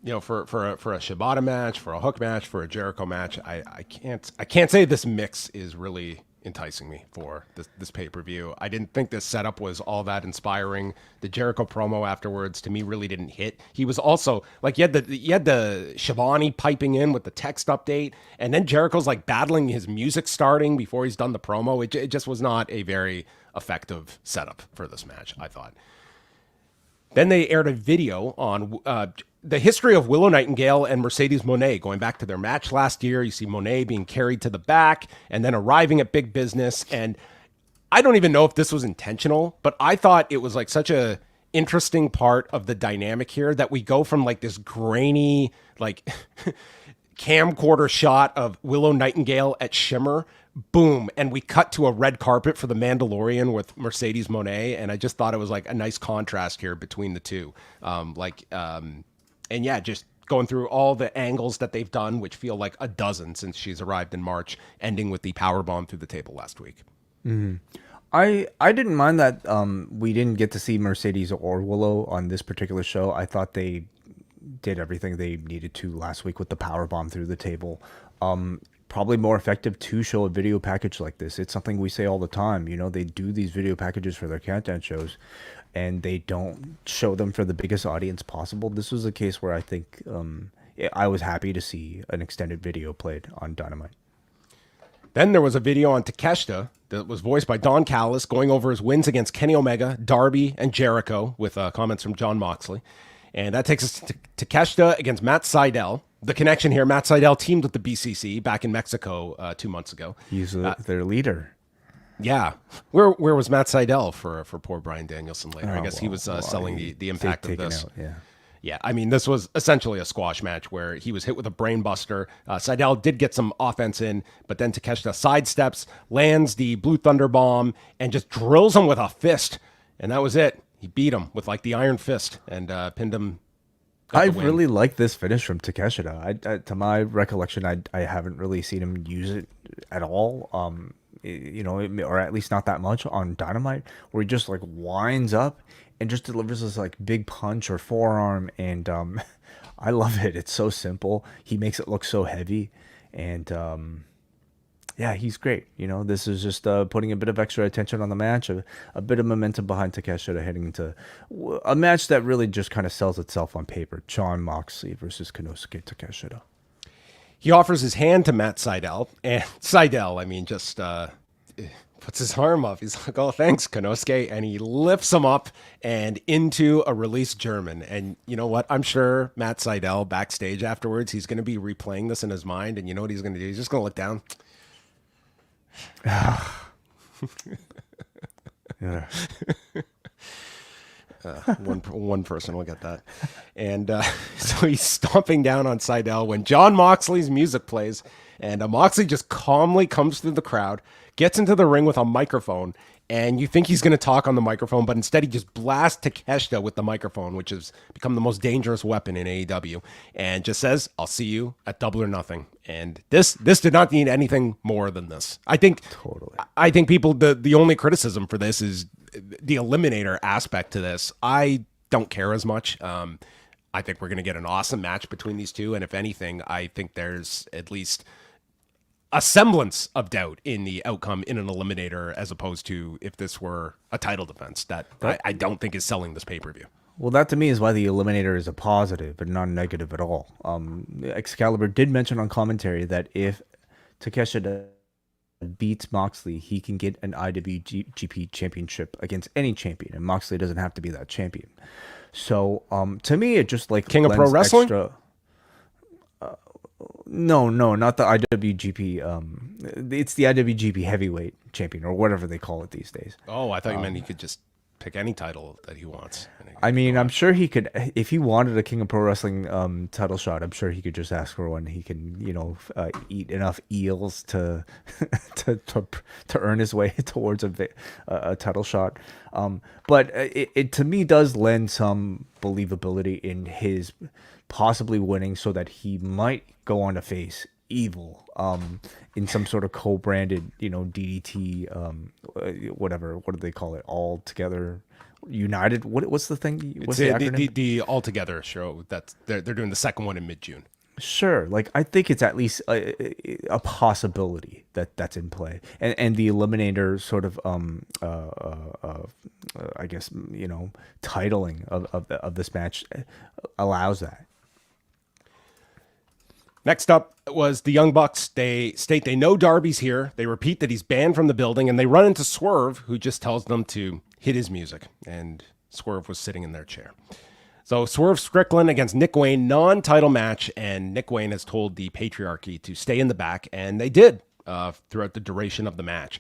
Speaker 2: know, for a Shibata match, for a Hook match, for a Jericho match, I can't say this mix is really enticing me for this pay-per-view. I didn't think this setup was all that inspiring. The Jericho promo afterwards to me really didn't hit. He was also like, you had the Shivani piping in with the text update, and then Jericho's like battling his music starting before he's done the promo. It just was not a very effective setup for this match, I thought. Then they aired a video on the history of Willow Nightingale and Mercedes Moné going back to their match last year. You see Moné being carried to the back and then arriving at Big Business. And I don't even know if this was intentional, but I thought it was like such a interesting part of the dynamic here that we go from like this grainy, like camcorder shot of Willow Nightingale at Shimmer, boom, and we cut to a red carpet for the Mandalorian with Mercedes Moné, and I just thought it was like a nice contrast here between the two. And yeah, just going through all the angles that they've done, which feel like a dozen since she's arrived in March, ending with the powerbomb through the table last week.
Speaker 3: Mm-hmm. I didn't mind that we didn't get to see Mercedes or Willow on this particular show. I thought they did everything they needed to last week with the powerbomb through the table. Probably more effective to show a video package like this. It's something we say all the time. You know, they do these video packages for their countdown shows, and they don't show them for the biggest audience possible. This was a case where I think I was happy to see an extended video played on Dynamite.
Speaker 2: Then there was a video on Takeshita that was voiced by Don Callis going over his wins against Kenny Omega, Darby, and Jericho with comments from Jon Moxley. And that takes us to Takeshita against Matt Sydal. The connection here, Matt Sydal teamed with the BCC back in Mexico 2 months ago.
Speaker 3: He's their leader.
Speaker 2: Yeah. Where was Matt Sydal for poor Bryan Danielson later? I guess he was selling the impact of this.
Speaker 3: Out, yeah.
Speaker 2: Yeah, I mean, this was essentially a squash match where he was hit with a brain buster. Sydal did get some offense in, but then Takeshita sidesteps, lands the Blue Thunder Bomb, and just drills him with a fist. And that was it. He beat him with like the Iron Fist and pinned him.
Speaker 3: I really like this finish from Takeshita. To my recollection, I haven't really seen him use it at all. Or at least not that much on Dynamite, where he just like winds up and just delivers this like big punch or forearm, and I love it. It's so simple. He makes it look so heavy, and yeah, he's great. This is just putting a bit of extra attention on the match, a bit of momentum behind Takeshita heading into a match that really just kind of sells itself on paper. Jon Moxley versus Konosuke Takeshita.
Speaker 2: He offers his hand to Matt Sydal, and Sydal, just puts his arm up. He's like, "Oh, thanks, Konosuke," and he lifts him up and into a released German. And you know what? I'm sure Matt Sydal backstage afterwards, he's going to be replaying this in his mind, and you know what he's going to do? He's just going to look down.
Speaker 3: Yeah.
Speaker 2: One person will get that. And so he's stomping down on Sydal when Jon Moxley's music plays, and Moxley just calmly comes through the crowd, gets into the ring with a microphone, and you think he's going to talk on the microphone, but instead he just blasts Takeshita with the microphone, which has become the most dangerous weapon in AEW, and just says, "I'll see you at Double or Nothing." And this did not need anything more than this. I think people, the only criticism for this is the eliminator aspect to this. I don't care as much. I think we're going to get an awesome match between these two, and if anything, I think there's at least a semblance of doubt in the outcome in an eliminator, as opposed to if this were a title defense that I don't think is selling this pay-per-view.
Speaker 3: Well, that to me is why the eliminator is a positive and not negative at all. Excalibur did mention on commentary that if Takeshita beats Moxley, he can get an IWGP championship against any champion, and Moxley doesn't have to be that champion. So to me, it just like
Speaker 2: King of Pro Wrestling.
Speaker 3: Extra... No, not the IWGP. It's the IWGP Heavyweight Champion or whatever they call it these days.
Speaker 2: Oh, I thought you meant he could just pick any title that he wants.
Speaker 3: I mean, I'm sure he could, if he wanted a King of Pro Wrestling title shot, I'm sure he could just ask for one. He can, eat enough eels to earn his way towards a title shot. But it to me does lend some believability in his possibly winning, so that he might go on to face Evil in some sort of co-branded, DDT, whatever. What do they call it? All Together United. What's the thing? What's the acronym?
Speaker 2: The All Together show. That's they're doing the second one in mid-June.
Speaker 3: Sure. Like, I think it's at least a possibility that's in play, and the eliminator sort of I guess titling of this match allows that.
Speaker 2: Next up was the Young Bucks. They state they know Darby's here. They repeat that he's banned from the building, and they run into Swerve, who just tells them to hit his music. And Swerve was sitting in their chair. So Swerve Strickland against Nick Wayne, non-title match, and Nick Wayne has told the Patriarchy to stay in the back, and they did throughout the duration of the match.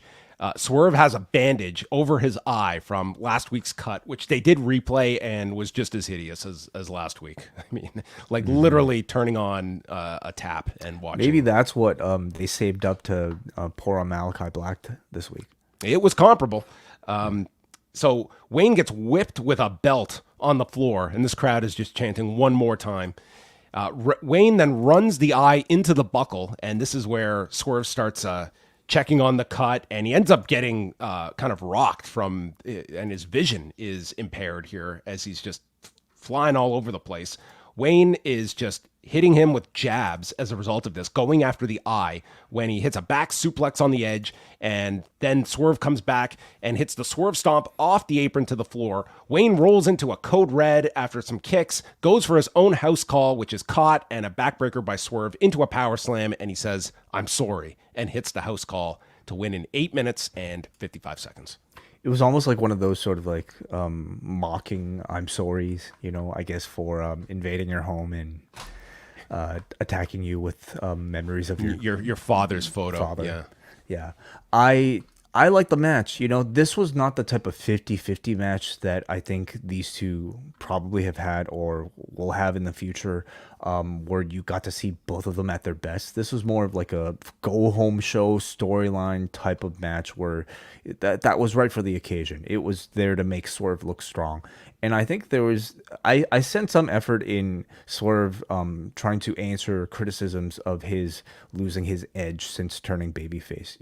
Speaker 2: Swerve has a bandage over his eye from last week's cut, which they did replay and was just as hideous as last week. I mean, like literally turning on a tap and watching.
Speaker 3: Maybe that's what they saved up to pour on Malakai Black this week.
Speaker 2: It was comparable. So Wayne gets whipped with a belt on the floor, and this crowd is just chanting one more time. Wayne then runs the eye into the buckle, and this is where Swerve starts checking on the cut, and he ends up getting kind of rocked and his vision is impaired here as he's just flying all over the place. Wayne is just hitting him with jabs as a result of this, going after the eye when he hits a back suplex on the edge, and then Swerve comes back and hits the Swerve Stomp off the apron to the floor. Wayne rolls into a code red after some kicks, goes for his own house call, which is caught, and a backbreaker by Swerve into a power slam, and he says, "I'm sorry," and hits the house call to win in 8 minutes and 55 seconds.
Speaker 3: It was almost like one of those sort of like mocking "I'm sorries," I guess, for invading your home and attacking you with memories of
Speaker 2: your father's photo.
Speaker 3: Yeah. I like the match. This was not the type of 50-50 match that I think these two probably have had or will have in the future, where you got to see both of them at their best. This was more of like a go-home show storyline type of match where that was right for the occasion. It was there to make Swerve look strong. And I think I sent some effort in Swerve trying to answer criticisms of his losing his edge since turning babyface.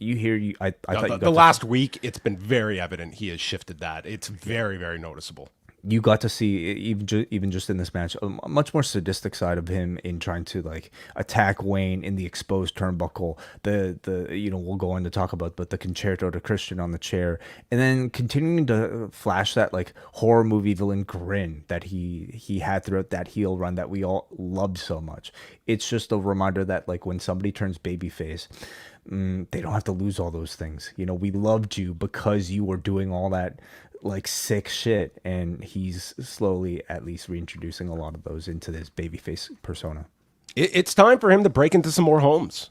Speaker 3: I thought you got
Speaker 2: the last week, it's been very evident he has shifted that. It's very, very noticeable.
Speaker 3: You got to see even just in this match a much more sadistic side of him in trying to like attack Wayne in the exposed turnbuckle. We'll go on to talk about, but the concerto to Christian on the chair, and then continuing to flash that like horror movie villain grin that he had throughout that heel run that we all loved so much. It's just a reminder that like when somebody turns babyface, they don't have to lose all those things. We loved you because you were doing all that like sick shit, and he's slowly at least reintroducing a lot of those into this babyface persona.
Speaker 2: It's time for him to break into some more homes,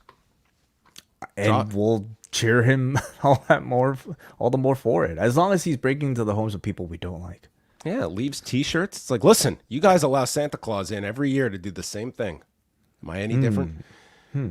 Speaker 3: and we'll cheer him all the more for it, as long as he's breaking into the homes of people we don't like.
Speaker 2: Yeah, leaves t-shirts. It's like, listen, you guys allow Santa Claus in every year to do the same thing. Am I any different?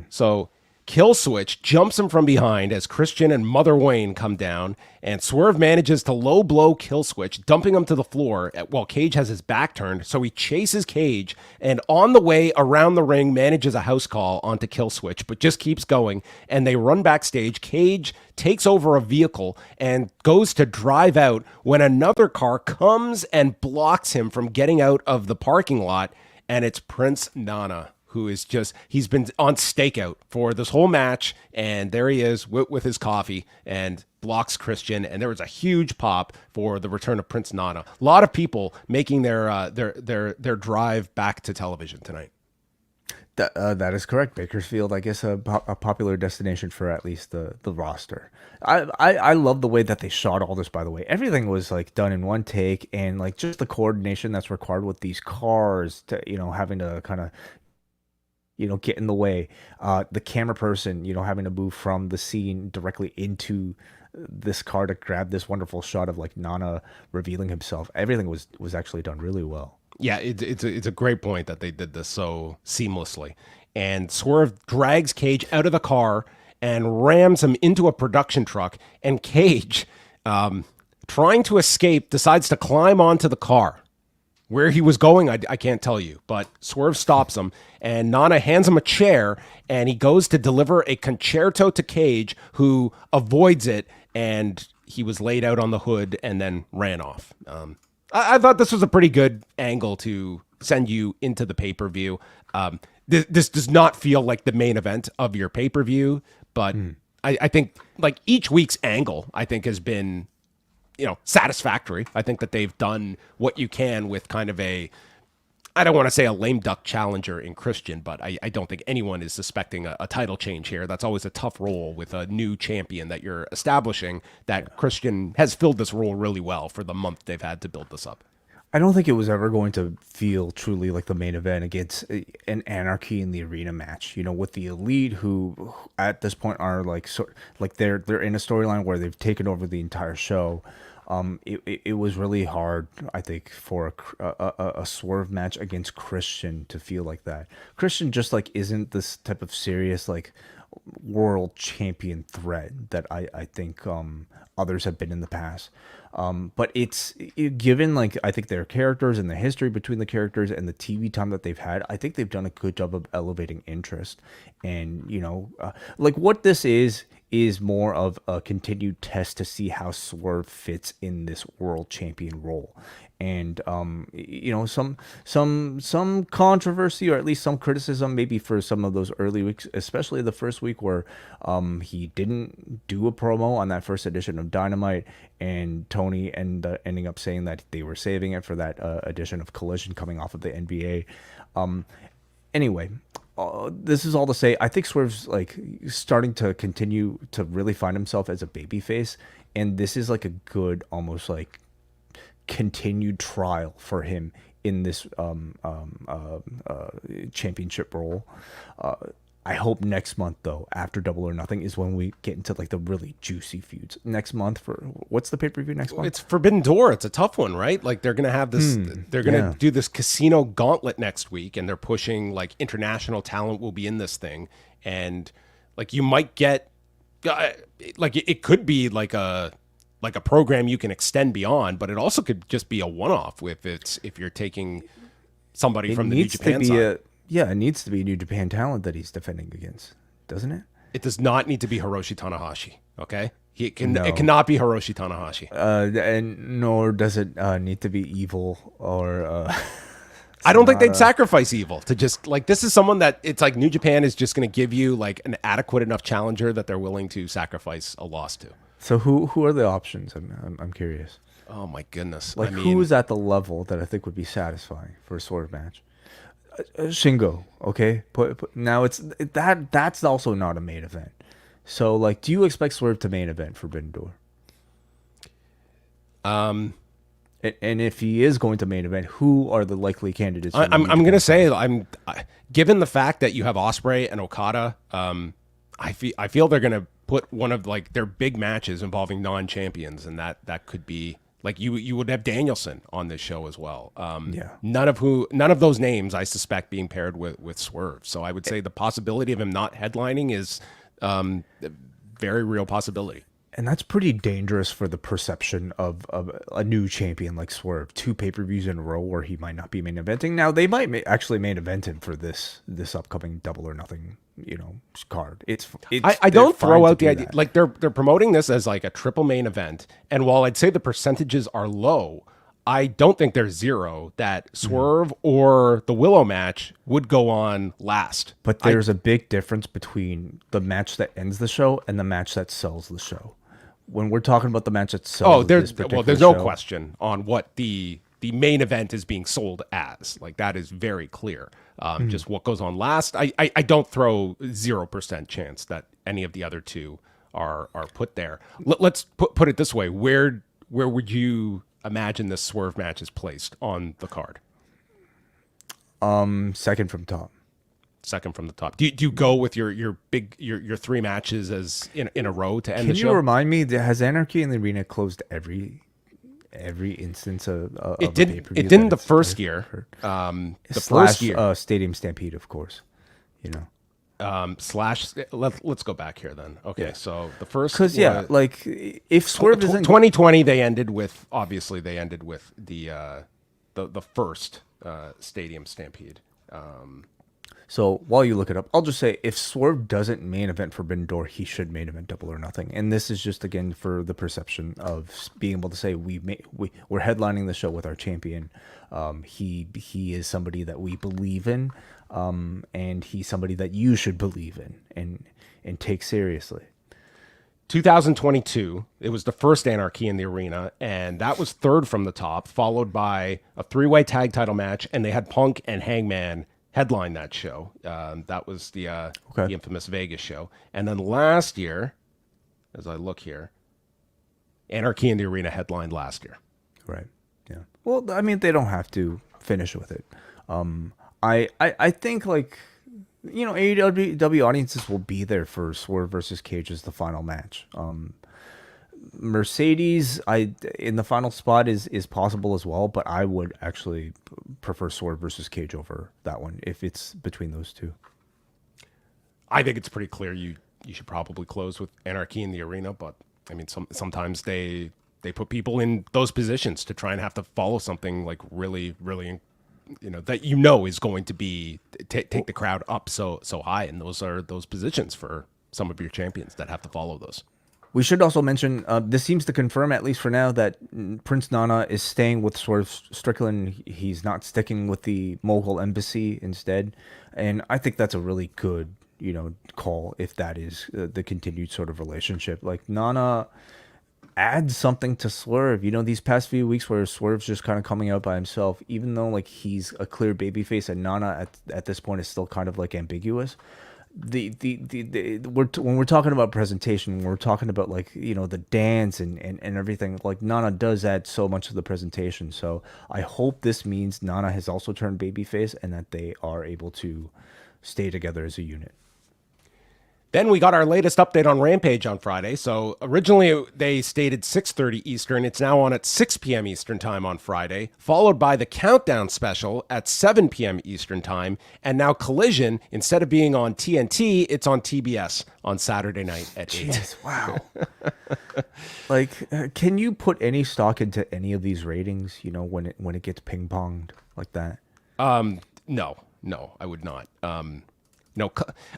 Speaker 2: So Killswitch jumps him from behind as Christian and Mother Wayne come down, and Swerve manages to low blow Killswitch, dumping him to the floor while Cage has his back turned. So he chases Cage, and on the way around the ring manages a house call onto Killswitch, but just keeps going, and they run backstage. Cage takes over a vehicle and goes to drive out when another car comes and blocks him from getting out of the parking lot, and it's Prince Nana, who is he's been on stakeout for this whole match, and there he is with his coffee and blocks Christian, and there was a huge pop for the return of Prince Nana. A lot of people making their drive back to television tonight.
Speaker 3: That is correct. Bakersfield, I guess, a popular destination for at least the roster. I love the way that they shot all this, by the way. Everything was like done in one take, and like just the coordination that's required with these cars to, having to kind of get in the way. The camera person, having to move from the scene directly into this car to grab this wonderful shot of like Nana revealing himself. Everything was actually done really well.
Speaker 2: Yeah, it's a great point that they did this so seamlessly. And Swerve drags Cage out of the car and rams him into a production truck. And Cage, trying to escape, decides to climb onto the car. Where he was going, I can't tell you, but Swerve stops him, and Nana hands him a chair, and he goes to deliver a concerto to Cage, who avoids it, and he was laid out on the hood and then ran off. I thought this was a pretty good angle to send you into the pay-per-view. This does not feel like the main event of your pay-per-view, but I think like each week's angle, I think, has been satisfactory. I think that they've done what you can with kind of I don't want to say a lame duck challenger in Christian, but I don't think anyone is suspecting a title change here. That's always a tough role with a new champion that you're establishing. That Christian has filled this role really well for the month they've had to build this up.
Speaker 3: I don't think it was ever going to feel truly like the main event against an Anarchy in the Arena match, with the Elite, who at this point are like they're in a storyline where they've taken over the entire show. It was really hard, I think, for a Swerve match against Christian to feel like that. Christian just like isn't this type of serious like world champion threat that I think others have been in the past. But given like I think their characters and the history between the characters and the TV time that they've had, I think they've done a good job of elevating interest. And like what this is is more of a continued test to see how Swerve fits in this world champion role. And some controversy, or at least some criticism, maybe for some of those early weeks, especially the first week where he didn't do a promo on that first edition of Dynamite, and Toni ending up saying that they were saving it for that edition of Collision coming off of the NBA. Anyway, this is all to say, I think Swerve's like starting to continue to really find himself as a babyface, and this is like a good, almost like continued trial for him in this championship role. I hope next month, though, after Double or Nothing, is when we get into like the really juicy feuds. Next month for what's the pay-per-view next month?
Speaker 2: It's Forbidden Door. It's a tough one, right? Like they're gonna have this. They're gonna do this casino gauntlet next week, and they're pushing like international talent will be in this thing, and like you might get, like it could be like a program you can extend beyond, but it also could just be a one-off if you're taking somebody from the New Japan side.
Speaker 3: It needs to be New Japan talent that he's defending against, doesn't it?
Speaker 2: It does not need to be Hiroshi Tanahashi, okay? It cannot be Hiroshi Tanahashi.
Speaker 3: And nor does it need to be Evil or...
Speaker 2: I don't think they'd sacrifice Evil to just... Like, this is someone that... It's like New Japan is just going to give you, like, an adequate enough challenger that they're willing to sacrifice a loss to.
Speaker 3: So who are the options? I'm curious.
Speaker 2: Oh, my goodness.
Speaker 3: Like, who's at the level that I think would be satisfying for a Swerve match? Shingo, okay. Now that's also not a main event. So like, do you expect Swerve to main event for Forbidden Door? And if he is going to main event, who are the likely candidates?
Speaker 2: I'm going to say given the fact that you have Ospreay and Okada, I feel they're going to put one of like their big matches involving non-champions, and that could be. Like you would have Danielson on this show as well. None of those names I suspect being paired with Swerve. So I would say the possibility of him not headlining is a very real possibility.
Speaker 3: And that's pretty dangerous for the perception of a new champion like Swerve. 2 pay-per-views in a row where he might not be main eventing. Now they might actually main event him for this upcoming Double or Nothing, card.
Speaker 2: I don't throw out the idea. Like they're promoting this as like a triple main event, and while I'd say the percentages are low, I don't think there's zero that Swerve or the Willow match would go on last.
Speaker 3: But there's a big difference between the match that ends the show and the match that sells the show. When we're talking about the match that sells,
Speaker 2: there's no question on what the main event is being sold as. Like that is very clear. Just what goes on last. I don't throw 0% chance that any of the other two are put there. Let's put it this way: where would you imagine this Swerve match is placed on the card?
Speaker 3: Second from top.
Speaker 2: Second from the top. Do you go with your 3 matches as in a row to end the show?
Speaker 3: Can you remind me? Has Anarchy in the Arena closed every instance of
Speaker 2: it didn't? It didn't the first year.
Speaker 3: First year, Stadium Stampede, of course.
Speaker 2: Let's go back here then. Okay, so the first
Speaker 3: because like if Swerve isn't
Speaker 2: 2020, they ended with the first Stadium Stampede.
Speaker 3: So while you look it up, I'll just say if Swerve doesn't main event Forbidden Door, he should main event Double or Nothing. And this is just again for the perception of being able to say we're headlining the show with our champion. He is somebody that we believe in, and he's somebody that you should believe in and take seriously.
Speaker 2: 2022, it was the first Anarchy in the Arena, and that was third from the top, followed by a 3-way tag title match, and they had Punk and Hangman headline that show. That was the infamous Vegas show. And then last year, as I look here, Anarchy in the Arena headlined last year.
Speaker 3: Right. Yeah. Well, I mean, they don't have to finish with it. I think like, AEW audiences will be there for Swerve versus Cage as the final match. Mercedes, in the final spot is possible as well, but I would actually prefer Swerve versus Cage over that one if it's between those two.
Speaker 2: I think it's pretty clear you should probably close with Anarchy in the Arena, but I mean sometimes they put people in those positions to try and have to follow something like really that is going to be take the crowd up so high, and those are those positions for some of your champions that have to follow those.
Speaker 3: We should also mention, this seems to confirm, at least for now, that Prince Nana is staying with Swerve Strickland. He's not sticking with the Mogul Embassy instead. And I think that's a really good, call if that is the continued sort of relationship. Like, Nana adds something to Swerve. These past few weeks where Swerve's just kind of coming out by himself, even though, like, he's a clear babyface and Nana at this point is still kind of, like, ambiguous. When we're talking about presentation, when we're talking about like the dance and everything, like Nana does add so much to the presentation. So I hope this means Nana has also turned babyface and that they are able to stay together as a unit.
Speaker 2: Then we got our latest update on Rampage on Friday. So originally they stated 6:30 Eastern. It's now on at 6 p.m. Eastern time on Friday, followed by the Countdown special at 7 p.m. Eastern time. And now Collision, instead of being on TNT, it's on TBS on Saturday night at 8.
Speaker 3: Jeez, wow. Like, can you put any stock into any of these ratings, when it gets ping-ponged like that?
Speaker 2: No, I would not. No,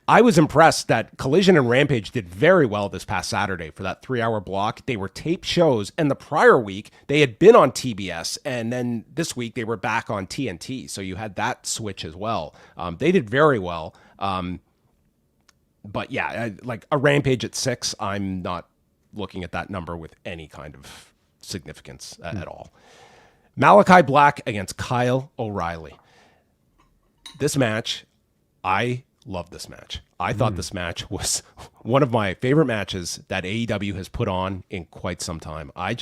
Speaker 2: I was impressed that Collision and Rampage did very well this past Saturday for that 3-hour block. They were taped shows, and the prior week they had been on TBS, and then this week they were back on TNT. So you had that switch as well. They did very well. But yeah, like a Rampage at 6, I'm not looking at that number with any kind of significance at all. Malakai Black against Kyle O'Reilly. This match, I love this match. I thought this match was one of my favorite matches that AEW has put on in quite some time. I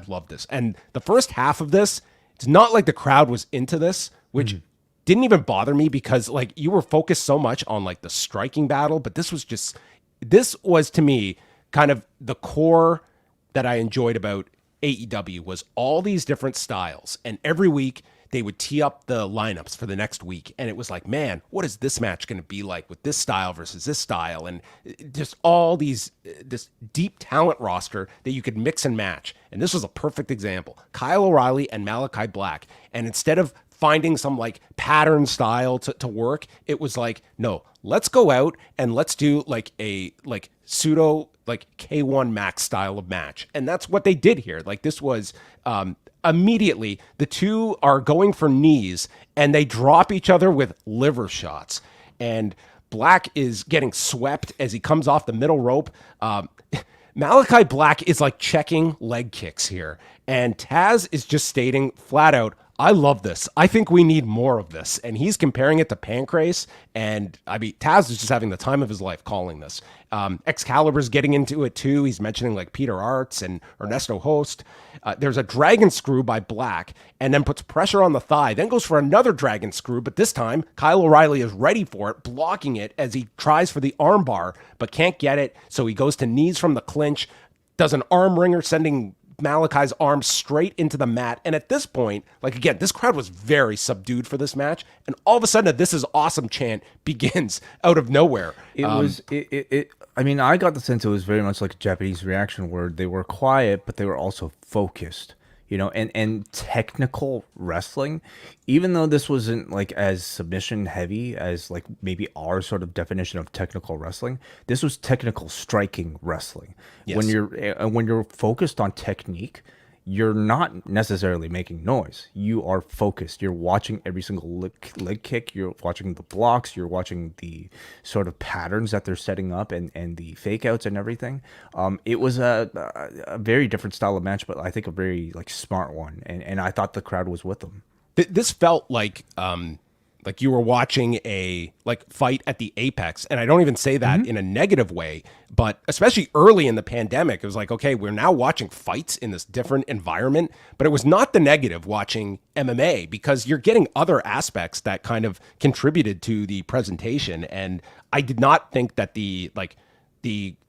Speaker 2: love this. And the first half of this, it's not like the crowd was into this, which didn't even bother me because like you were focused so much on like the striking battle, but this was to me kind of the core that I enjoyed about AEW was all these different styles. And every week they would tee up the lineups for the next week. And it was like, man, what is this match going to be like with this style versus this style? And just all this deep talent roster that you could mix and match. And this was a perfect example. Kyle O'Reilly and Malakai Black. And instead of finding some like pattern style to work, it was like, no, let's go out and let's do like a pseudo like K1 Max style of match. And that's what they did here. Like this was immediately the two are going for knees and they drop each other with liver shots. And Black is getting swept as he comes off the middle rope. Malakai Black is like checking leg kicks here. And Taz is just stating flat out, I love this. I think we need more of this. And he's comparing it to Pancrase. And I mean, Taz is just having the time of his life calling this. Excalibur's getting into it too. He's mentioning like Peter Arts and Ernesto Host. There's a dragon screw by Black and then puts pressure on the thigh, then goes for another dragon screw. But this time, Kyle O'Reilly is ready for it, blocking it as he tries for the arm bar, but can't get it. So he goes to knees from the clinch, does an arm wringer, sending Malakai's arm straight into the mat. And at this point, like again, this crowd was very subdued for this match. And all of a sudden, "This is awesome" chant begins out of nowhere.
Speaker 3: I mean, I got the sense it was very much like a Japanese reaction where they were quiet, but they were also focused, and technical wrestling, even though this wasn't like as submission heavy as like maybe our sort of definition of technical wrestling, this was technical striking wrestling.
Speaker 2: Yes.
Speaker 3: When you're focused on technique, you're not necessarily making noise. You are focused. You're watching every single leg kick. You're watching the blocks. You're watching the sort of patterns that they're setting up and the fake outs and everything. It was a very different style of match, but I think a very like smart one. And I thought the crowd was with them.
Speaker 2: This felt like you were watching a fight at the Apex. And I don't even say that in a negative way, but especially early in the pandemic, it was like, okay, we're now watching fights in this different environment, but it was not the negative watching MMA because you're getting other aspects that kind of contributed to the presentation. And I did not think that the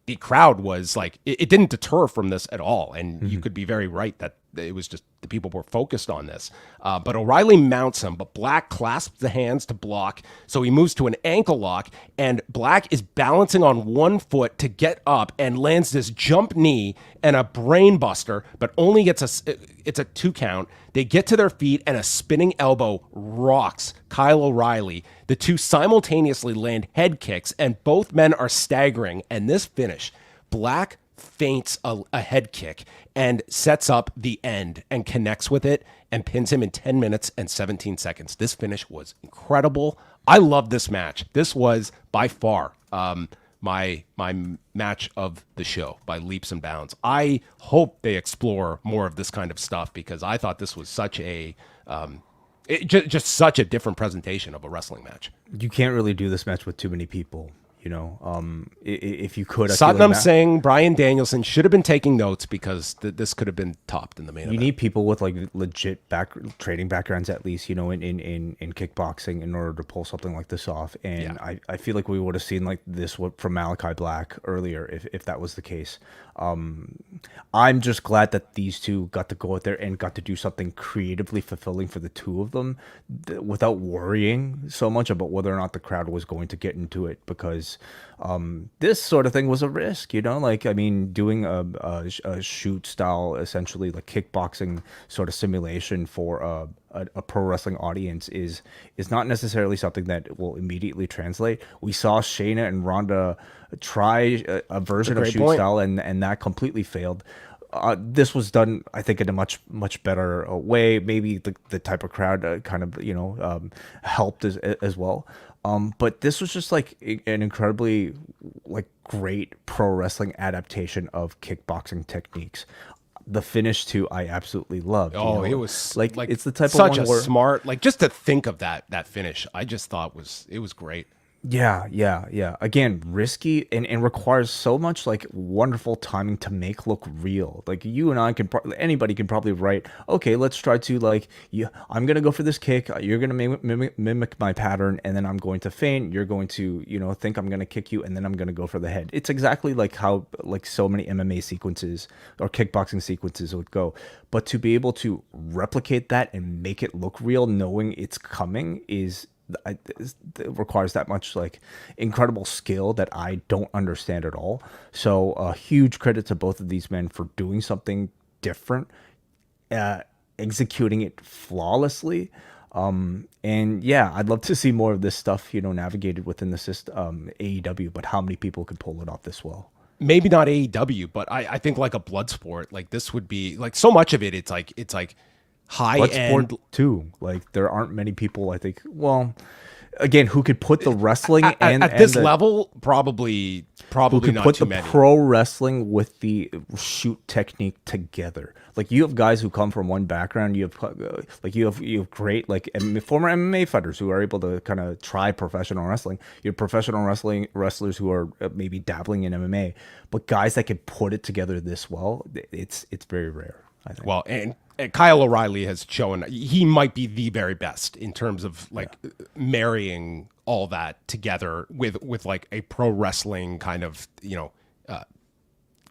Speaker 2: the crowd was like, it didn't deter from this at all. And you could be very right that it was just the people were focused on this. But O'Reilly mounts him, but Black clasps the hands to block. So he moves to an ankle lock, and Black is balancing on one foot to get up and lands this jump knee and a brain buster, but only gets it's a 2 count. They get to their feet, and a spinning elbow rocks Kyle O'Reilly. The two simultaneously land head kicks, and both men are staggering. And this finish, Black feints a head kick and sets up the end and connects with it and pins him in 10 minutes and 17 seconds. This finish was incredible. I love this match. This was by far my match of the show by leaps and bounds. I hope they explore more of this kind of stuff, because I thought this was such a just such a different presentation of a wrestling match.
Speaker 3: You can't really do this match with too many people. If you could,
Speaker 2: Satnam Singh, Bryan Danielson should have been taking notes, because this could have been topped in the main event.
Speaker 3: You need people with like legit training backgrounds, at least, in kickboxing, in order to pull something like this off. And I feel like we would have seen like this from Malakai Black earlier if that was the case. I'm just glad that these two got to go out there and got to do something creatively fulfilling for the two of them, without worrying so much about whether or not the crowd was going to get into it, because this sort of thing was a risk, doing a shoot style, essentially like kickboxing sort of simulation for a pro wrestling audience is not necessarily something that will immediately translate. We saw Shayna and Ronda try a version of shoot style, and that completely failed. This was done, I think, in a much better way. Maybe the type of crowd helped as well. But this was just like an incredibly great pro wrestling adaptation of kickboxing techniques. The finish too, I absolutely loved.
Speaker 2: It was like
Speaker 3: it's the type
Speaker 2: such
Speaker 3: of one
Speaker 2: a smart, just to think of that finish, I just thought it was great.
Speaker 3: Yeah. Again, risky and requires so much wonderful timing to make look real. Like you and I anybody can probably write, okay, let's try to I'm gonna go for this kick. You're gonna mimic my pattern, and then I'm going to feint. You're going to think I'm gonna kick you, and then I'm gonna go for the head. It's exactly like how so many MMA sequences or kickboxing sequences would go. But to be able to replicate that and make it look real, knowing it's coming, it requires that much incredible skill that I don't understand at all. So a huge credit to both of these men for doing something different, executing it flawlessly. And yeah, I'd love to see more of this stuff, navigated within the system, AEW, but how many people could pull it off this well?
Speaker 2: Maybe not AEW, but I think like a blood sport, this would be so much of it. It's like high end
Speaker 3: too. There aren't many people, I think, well, again, who could put the wrestling
Speaker 2: at this level, probably
Speaker 3: who could
Speaker 2: not
Speaker 3: put
Speaker 2: too
Speaker 3: the
Speaker 2: many.
Speaker 3: Pro wrestling with the shoot technique together. You have guys who come from one background. You have great former MMA fighters who are able to kind of try professional wrestling. You have professional wrestlers who are maybe dabbling in MMA, but guys that can put it together this well, it's very rare, I think.
Speaker 2: Well, and Kyle O'Reilly has shown he might be the very best in terms of marrying all that together with a pro wrestling kind of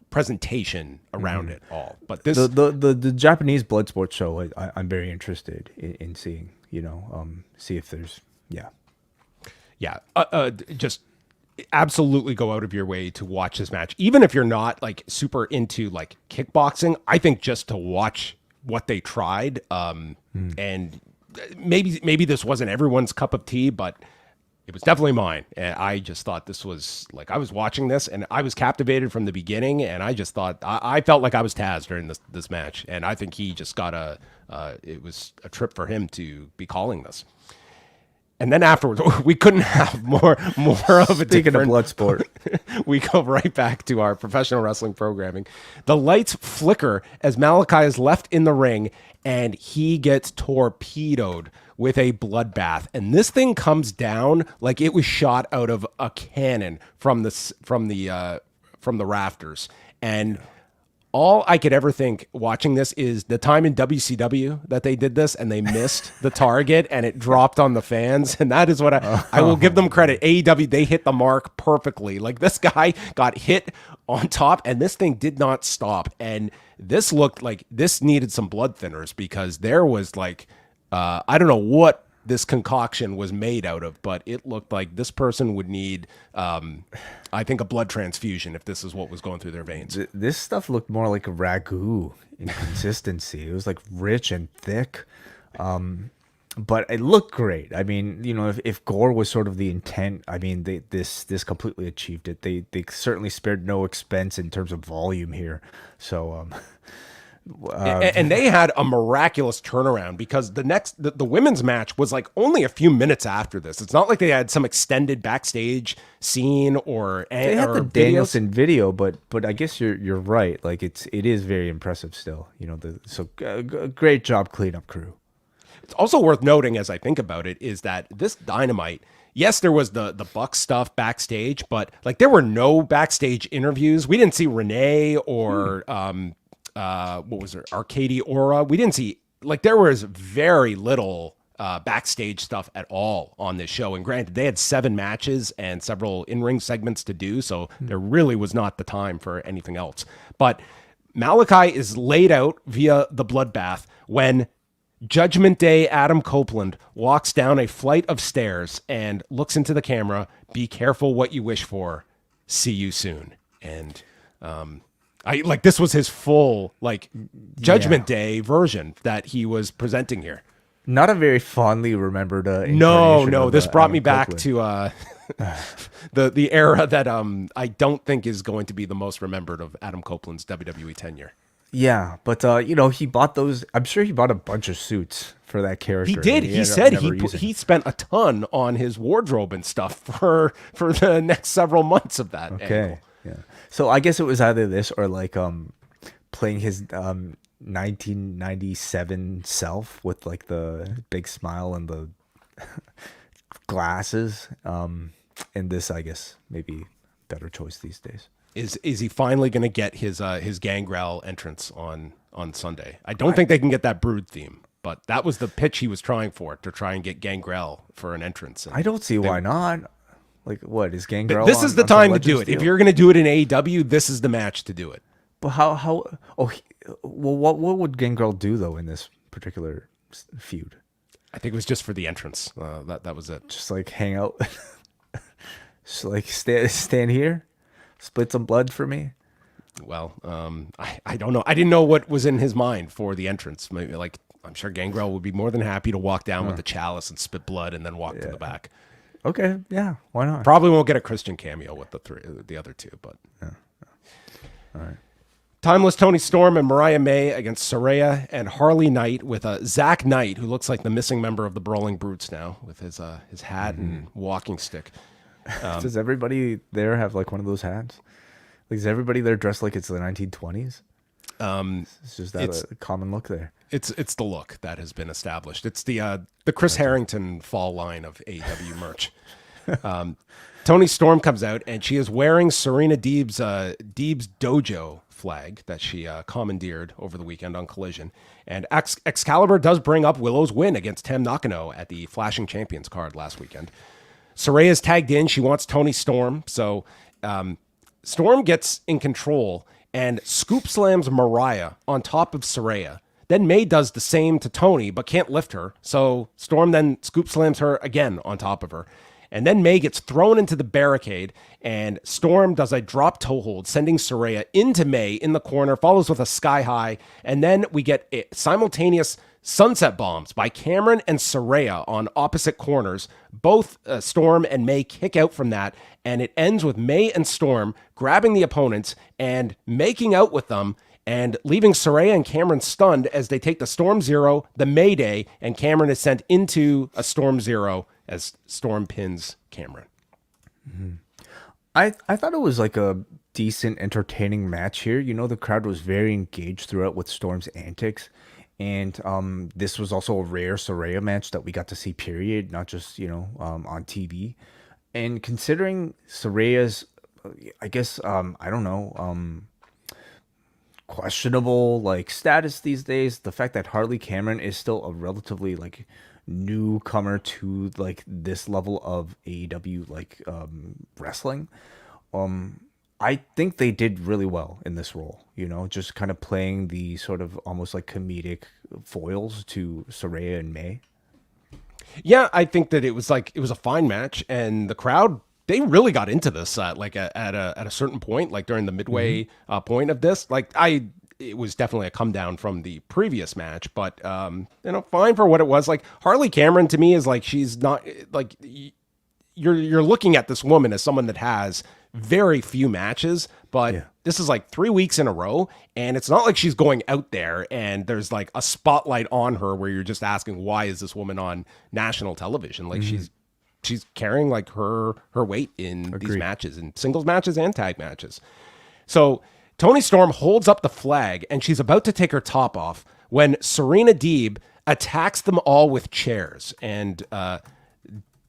Speaker 2: presentation around it all. But this
Speaker 3: the Japanese blood sports show, I'm very interested in seeing. See if there's
Speaker 2: just absolutely go out of your way to watch this match, even if you're not super into kickboxing. I think just to watch what they tried, and maybe this wasn't everyone's cup of tea, but it was definitely mine. And I just thought this was I was watching this and I was captivated from the beginning, and I just thought I felt like I was Taz during this match, and I think he just got it was a trip for him to be calling this. And then afterwards, we couldn't have more of a
Speaker 3: Speaking of blood sport.
Speaker 2: We go right back to our professional wrestling programming. The lights flicker as Malakai is left in the ring, and he gets torpedoed with a bloodbath. And this thing comes down like it was shot out of a cannon from the rafters. And all I could ever think watching this is the time in WCW that they did this and they missed the target and it dropped on the fans. And that is what I will give them credit. AEW, they hit the mark perfectly. This guy got hit on top, and this thing did not stop. And this looked like this needed some blood thinners, because there was like, I don't know what this concoction was made out of, but it looked like this person would need, I think, a blood transfusion if this is what was going through their veins.
Speaker 3: This stuff looked more like a ragu in consistency. It was like rich and thick, but it looked great. I mean, you know, if gore was sort of the intent, I mean, this completely achieved it. They certainly spared no expense in terms of volume here. So.
Speaker 2: And they had a miraculous turnaround, because the women's match was like only a few minutes after this. It's not like they had some extended backstage scene or
Speaker 3: they had the Danielson video, but I guess you're right. Like it is very impressive still. You know, great job cleanup crew.
Speaker 2: It's also worth noting, as I think about it, is that this Dynamite, yes, there was the Buck stuff backstage, but like there were no backstage interviews. We didn't see Renee or what was there? Arcady Aura. We didn't see, like, there was very little backstage stuff at all on this show. And granted, they had 7 matches and several in-ring segments to do, so there really was not the time for anything else. But Malakai is laid out via the bloodbath when Judgment Day Adam Copeland walks down a flight of stairs and looks into the camera. Be careful what you wish for. See you soon. And this was his full Judgment Day version that he was presenting here.
Speaker 3: Not a very fondly remembered.
Speaker 2: No. This brought me back to the era that I don't think is going to be the most remembered of Adam Copeland's WWE tenure.
Speaker 3: Yeah, but he bought those. I'm sure he bought a bunch of suits for that character.
Speaker 2: He did. He said he spent a ton on his wardrobe and stuff for the next several months of that.
Speaker 3: Okay.
Speaker 2: Angle.
Speaker 3: Yeah. So I guess it was either this or playing his 1997 self with like the big smile and the glasses. And this, I guess, maybe better choice these days.
Speaker 2: Is he finally going to get his Gangrel entrance on Sunday? I don't think they can get that Brood theme, but that was the pitch he was trying for, to try and get Gangrel for an entrance.
Speaker 3: I don't see why not. Like, what is Gangrel?
Speaker 2: This is the time to do it. If you're going to do it in AEW, this is the match to do it.
Speaker 3: But what would Gangrel do though in this particular feud?
Speaker 2: I think it was just for the entrance. That was it.
Speaker 3: Just like hang out, just like stand here, split some blood for me.
Speaker 2: Well, I don't know. I didn't know what was in his mind for the entrance. Maybe I'm sure Gangrel would be more than happy to walk down with the chalice and spit blood and then walk to the back.
Speaker 3: Okay, yeah, why not?
Speaker 2: Probably won't get a Christian cameo with the other two, but
Speaker 3: all right.
Speaker 2: Timeless Toni Storm and Mariah May against Saraya and Harley Knight, with Zach Knight, who looks like the missing member of the Brawling Brutes now, with his hat and walking stick.
Speaker 3: Does everybody there have like one of those hats? Like, is everybody there dressed like it's the 1920s? It's just a common look there.
Speaker 2: It's the look that has been established. It's the Chris Harrington fall line of AEW merch. Toni Storm comes out and she is wearing Serena Deeb's dojo flag that she commandeered over the weekend on Collision. And Excalibur does bring up Willow's win against Tam Nakano at the Flashing Champions card last weekend. Saraya's tagged in. She wants Toni Storm. So Storm gets in control and scoop slams Mariah on top of Saraya. Then May does the same to Toni, but can't lift her. So Storm then scoop slams her again on top of her. And then May gets thrown into the barricade, and Storm does a drop toe hold, sending Saraya into May in the corner, follows with a sky high. And then we get simultaneous sunset bombs by Cameron and Saraya on opposite corners. Both Storm and May kick out from that, and it ends with May and Storm grabbing the opponents and making out with them, and leaving Saraya and Cameron stunned as they take the Storm Zero, the Mayday, and Cameron is sent into a Storm Zero as Storm pins Cameron.
Speaker 3: Mm-hmm. I thought it was like a decent, entertaining match here. You know, the crowd was very engaged throughout with Storm's antics. And this was also a rare Saraya match that we got to see, period, not just, on TV. And considering Saraya's, I guess, I don't know, questionable status these days, the fact that Harley Cameron is still a relatively newcomer to this level of AEW wrestling, I think they did really well in this role, just kind of playing the sort of almost like comedic foils to Saraya and May.
Speaker 2: Yeah, I think that it was a fine match, and the crowd, they really got into this at a certain point, like during the midway point of this. It was definitely a come down from the previous match, but fine for what it was. Like Harley Cameron to me is like, she's not like, you're looking at this woman as someone that has very few matches, but this is like 3 weeks in a row, and it's not like she's going out there and there's like a spotlight on her where you're just asking, why is this woman on national television? Like she's carrying like her weight in these matches, in singles matches and tag matches. So Toni Storm holds up the flag and she's about to take her top off when Serena Deeb attacks them all with chairs and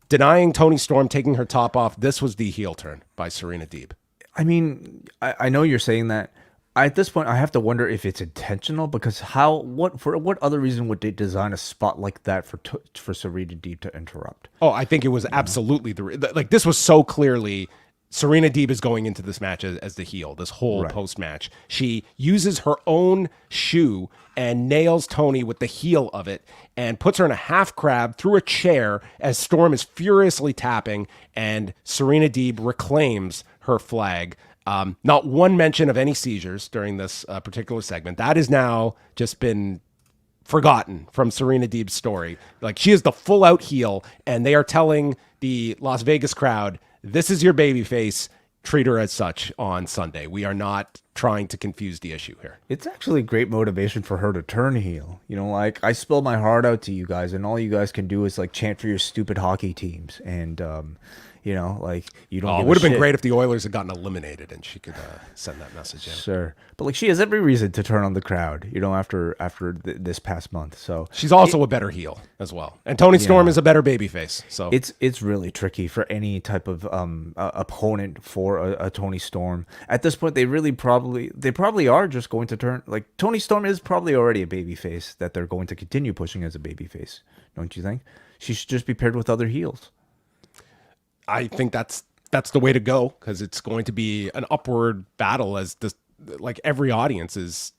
Speaker 2: denying Toni Storm taking her top off. This was the heel turn by Serena Deeb.
Speaker 3: I mean, I know you're saying that. At this point, I have to wonder if it's intentional, because for what other reason would they design a spot like that for Serena Deeb to interrupt?
Speaker 2: Oh, I think it was absolutely this was so clearly Serena Deeb is going into this match as the heel, this whole post-match. She uses her own shoe and nails Toni with the heel of it and puts her in a half crab through a chair as Storm is furiously tapping, and Serena Deeb reclaims her flag. Not one mention of any seizures during this particular segment. That has now just been forgotten from Serena Deeb's story. Like, she is the full-out heel, and they are telling the Las Vegas crowd, this is your babyface. Treat her as such on Sunday. We are not trying to confuse the issue here.
Speaker 3: It's actually great motivation for her to turn heel. Like, I spill my heart out to you guys, and all you guys can do is like chant for your stupid hockey teams. And, like, you don't.
Speaker 2: It would have been great if the Oilers had gotten eliminated and she could send that message in.
Speaker 3: Sure. But like, she has every reason to turn on the crowd, after this past month. So
Speaker 2: she's also a better heel as well. And Toni Storm is a better babyface. So
Speaker 3: it's really tricky for any type of opponent for a Toni Storm. At this point, they probably are just going to turn, like, Toni Storm is probably already a babyface that they're going to continue pushing as a babyface. Don't you think? She should just be paired with other heels.
Speaker 2: I think that's the way to go, because it's going to be an upward battle as this, like, every audience is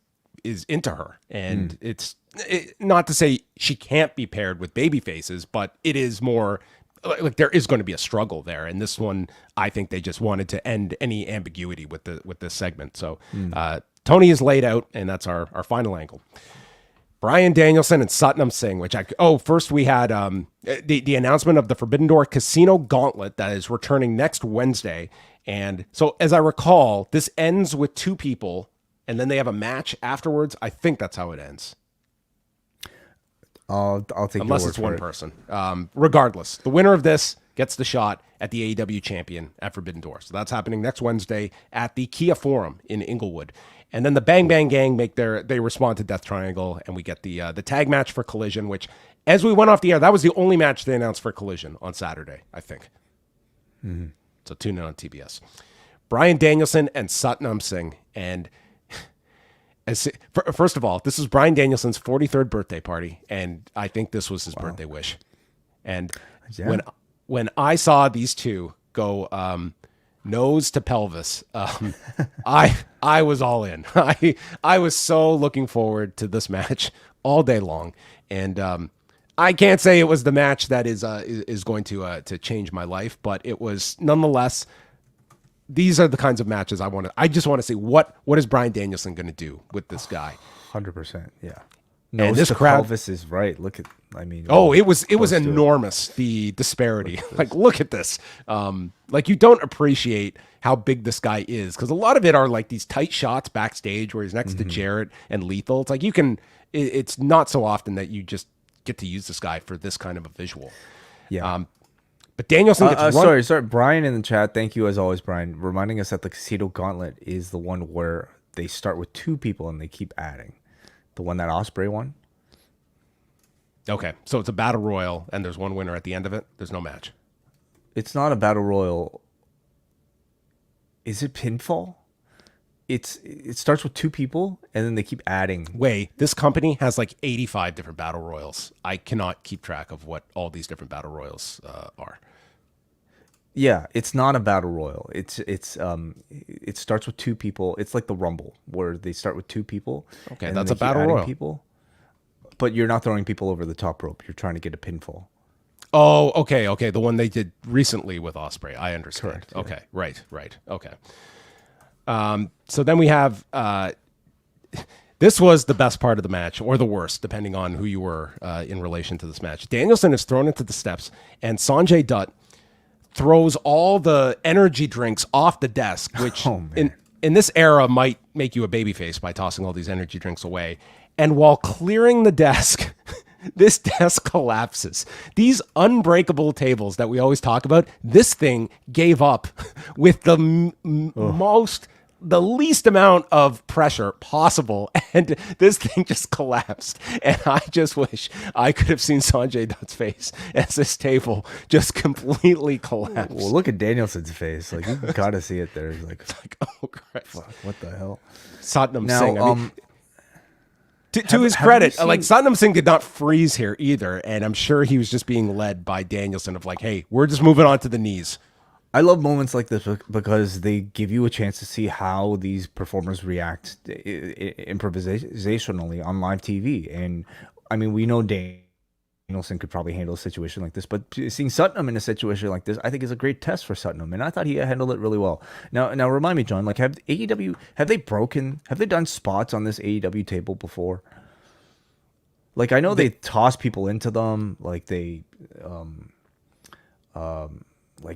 Speaker 2: into her, and it's not to say she can't be paired with baby faces, but it is more like there is going to be a struggle there. And this one, I think they just wanted to end any ambiguity with this segment. So Toni is laid out, and that's our final angle. Bryan Danielson and Satnam Singh, first we had the announcement of the Forbidden Door Casino Gauntlet that is returning next Wednesday. And so, as I recall, this ends with two people, and then they have a match afterwards. I think that's how it ends.
Speaker 3: I'll take
Speaker 2: unless it's one person. Regardless, the winner of this gets the shot at the AEW champion at Forbidden Door. So that's happening next Wednesday at the Kia Forum in Inglewood. And then the Bang Bang Gang they respond to Death Triangle, and we get the tag match for Collision, which, as we went off the air, that was the only match they announced for Collision on Saturday, I think. Mm-hmm. So tune in on TBS. Bryan Danielson and Satnam Singh. And first of all, this is Bryan Danielson's 43rd birthday party, and I think this was his birthday wish. And when I saw these two go nose to pelvis, I was all in. I was so looking forward to this match all day long, and I can't say it was the match that is going to change my life, but it was nonetheless. These are the kinds of matches I want. I just want to see what is Bryan Danielson going to do with this guy.
Speaker 3: 100%, yeah.
Speaker 2: And this crowd,
Speaker 3: pelvis is right. Look at,
Speaker 2: it was enormous, the disparity. Like, look at this. Like, you don't appreciate how big this guy is, because a lot of it are like these tight shots backstage where he's next to Jarrett and Lethal. It's like it's not so often that you just get to use this guy for this kind of a visual.
Speaker 3: Yeah.
Speaker 2: But Danielson gets
Speaker 3: run. Sorry. Brian in the chat, thank you as always, Brian, reminding us that the Casino Gauntlet is the one where they start with two people and they keep adding. The one that Ospreay won.
Speaker 2: Okay, so it's a battle royal, and there's one winner at the end of it. There's no match.
Speaker 3: It's not a battle royal. Is it pinfall? It starts with two people, and then they keep adding.
Speaker 2: Wait, this company has like 85 different battle royals. I cannot keep track of what all these different battle royals are.
Speaker 3: Yeah, it's not a battle royal. It starts with two people. It's like the Rumble where they start with two people.
Speaker 2: Okay,
Speaker 3: and
Speaker 2: that's
Speaker 3: they
Speaker 2: a
Speaker 3: keep
Speaker 2: battle
Speaker 3: adding
Speaker 2: royal.
Speaker 3: people. But you're not throwing people over the top rope. You're trying to get a pinfall.
Speaker 2: Oh, okay. The one they did recently with Ospreay. I understand.
Speaker 3: Correct, yeah.
Speaker 2: Okay, right. Okay. So then we have this was the best part of the match, or the worst, depending on who you were in relation to this match. Danielson is thrown into the steps, and Sanjay Dutt throws all the energy drinks off the desk, which in this era might make you a babyface by tossing all these energy drinks away. And while clearing the desk, this desk collapses. These unbreakable tables that we always talk about, this thing gave up with the the least amount of pressure possible, and this thing just collapsed. And I just wish I could have seen Sanjay Dutt's face as this table just completely collapsed.
Speaker 3: Well, look at Danielson's face. Like, you gotta see it there. It's like,
Speaker 2: Oh, Christ.
Speaker 3: fuck, what the hell?
Speaker 2: Satnam
Speaker 3: Now,
Speaker 2: Singh. I mean, to his credit, like Satnam Singh did not freeze here either, and I'm sure he was just being led by Danielson of like, hey, we're just moving on to the knees.
Speaker 3: I love moments like this because they give you a chance to see how these performers react improvisationally on live TV. And I mean, we know Danielson could probably handle a situation like this, but seeing Satnam in a situation like this, I think is a great test for Satnam, and I thought he handled it really well. Now remind me, John, like have they done spots on this AEW table before? Like, I know they toss people into them, like they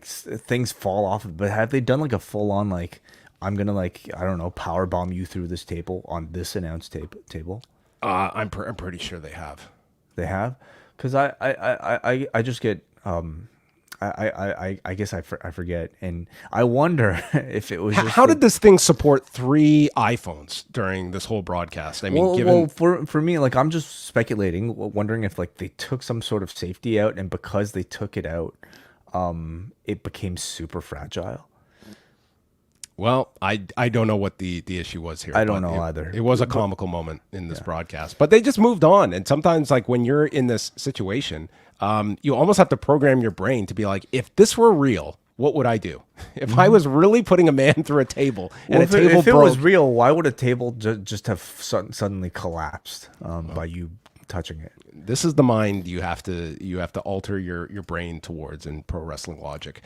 Speaker 3: things fall off, but have they done like a full on, like, I'm gonna, like, I don't know, power bomb you through this table on this announced table?
Speaker 2: I'm pretty sure they have.
Speaker 3: They have, because I just get I guess I forget, and I wonder if it was just
Speaker 2: how did this thing support 3 iPhones during this whole broadcast? I mean,
Speaker 3: for me, like, I'm just speculating, wondering if like they took some sort of safety out, and because they took it out, it became super fragile.
Speaker 2: Well, I don't know what the issue was here.
Speaker 3: I don't know either.
Speaker 2: It was a comical moment in this broadcast, but they just moved on. And sometimes, like, when you're in this situation, you almost have to program your brain to be like, if this were real, what would I do? If I was really putting a man through a table and
Speaker 3: if it was real, why would a table just have suddenly collapsed by you touching it?
Speaker 2: This is the mind you have to alter your brain towards in pro wrestling logic.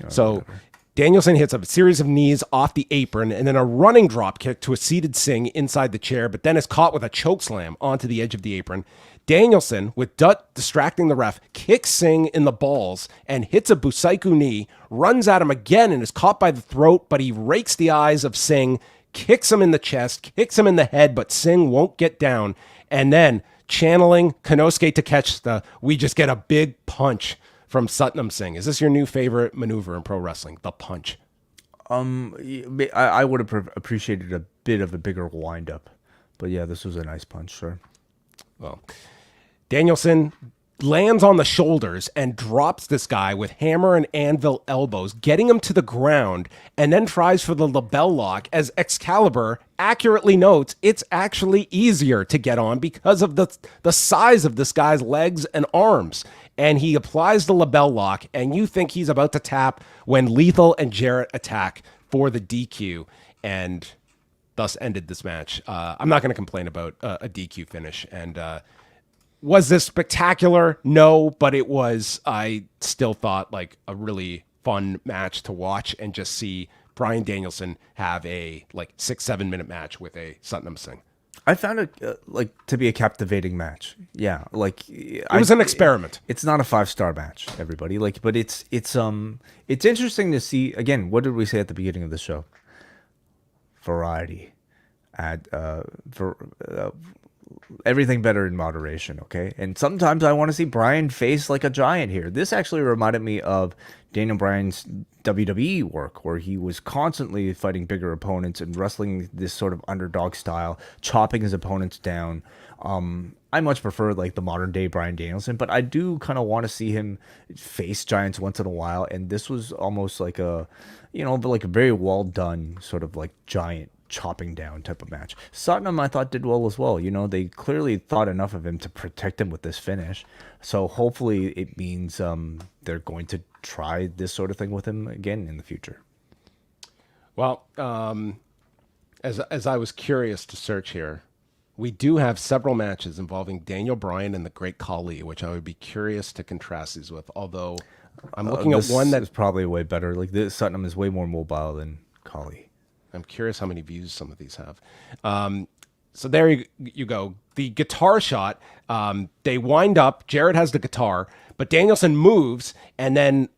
Speaker 2: So whatever. Danielson hits a series of knees off the apron and then a running drop kick to a seated Singh inside the chair, but then is caught with a choke slam onto the edge of the apron. Danielson, with Dutt distracting the ref, kicks Singh in the balls and hits a Busaiku knee, runs at him again and is caught by the throat, but he rakes the eyes of Singh, kicks him in the chest, kicks him in the head, but Singh won't get down. And then, channeling Konosuke Takeshita, we just get a big punch from Satnam Singh. Is this your new favorite maneuver in pro wrestling, the punch?
Speaker 3: I would have appreciated a bit of a bigger wind-up. But yeah, this was a nice punch, sure.
Speaker 2: Well, Danielson lands on the shoulders and drops this guy with hammer and anvil elbows, getting him to the ground, and then tries for the label lock, as Excalibur accurately notes it's actually easier to get on because of the size of this guy's legs and arms. And he applies the label lock, and you think he's about to tap when Lethal and Jarrett attack for the DQ, and thus ended this match. I'm not going to complain about a DQ finish. And was this spectacular? No, but it was, I still thought, like a really fun match to watch and just see Bryan Danielson have a like 6-7 minute match with a Satnam Singh.
Speaker 3: I found it to be a captivating match. Yeah, like
Speaker 2: it was an experiment.
Speaker 3: It's not a 5-star match, everybody. Like, but it's interesting to see. Again, what did we say at the beginning of the show? Variety, everything better in moderation. Okay, and sometimes I want to see Bryan face like a giant here. This actually reminded me of Daniel Bryan's WWE work, where he was constantly fighting bigger opponents and wrestling this sort of underdog style, chopping his opponents down. I much prefer like the modern day Bryan Danielson, but I do kind of want to see him face giants once in a while. And this was almost like a, like a very well done sort of like giant chopping down type of match. Satnam, I thought, did well as well. You know, they clearly thought enough of him to protect him with this finish. So hopefully it means they're going to try this sort of thing with him again in the future.
Speaker 2: Well, as I was curious to search here, we do have several matches involving Daniel Bryan and the Great Khali, which I would be curious to contrast these with. Although I'm looking at one that
Speaker 3: is probably way better. Like this, Satnam is way more mobile than Khali.
Speaker 2: I'm curious how many views some of these have. So there you go. The guitar shot, they wind up. Jarrett has the guitar, but Danielson moves, and then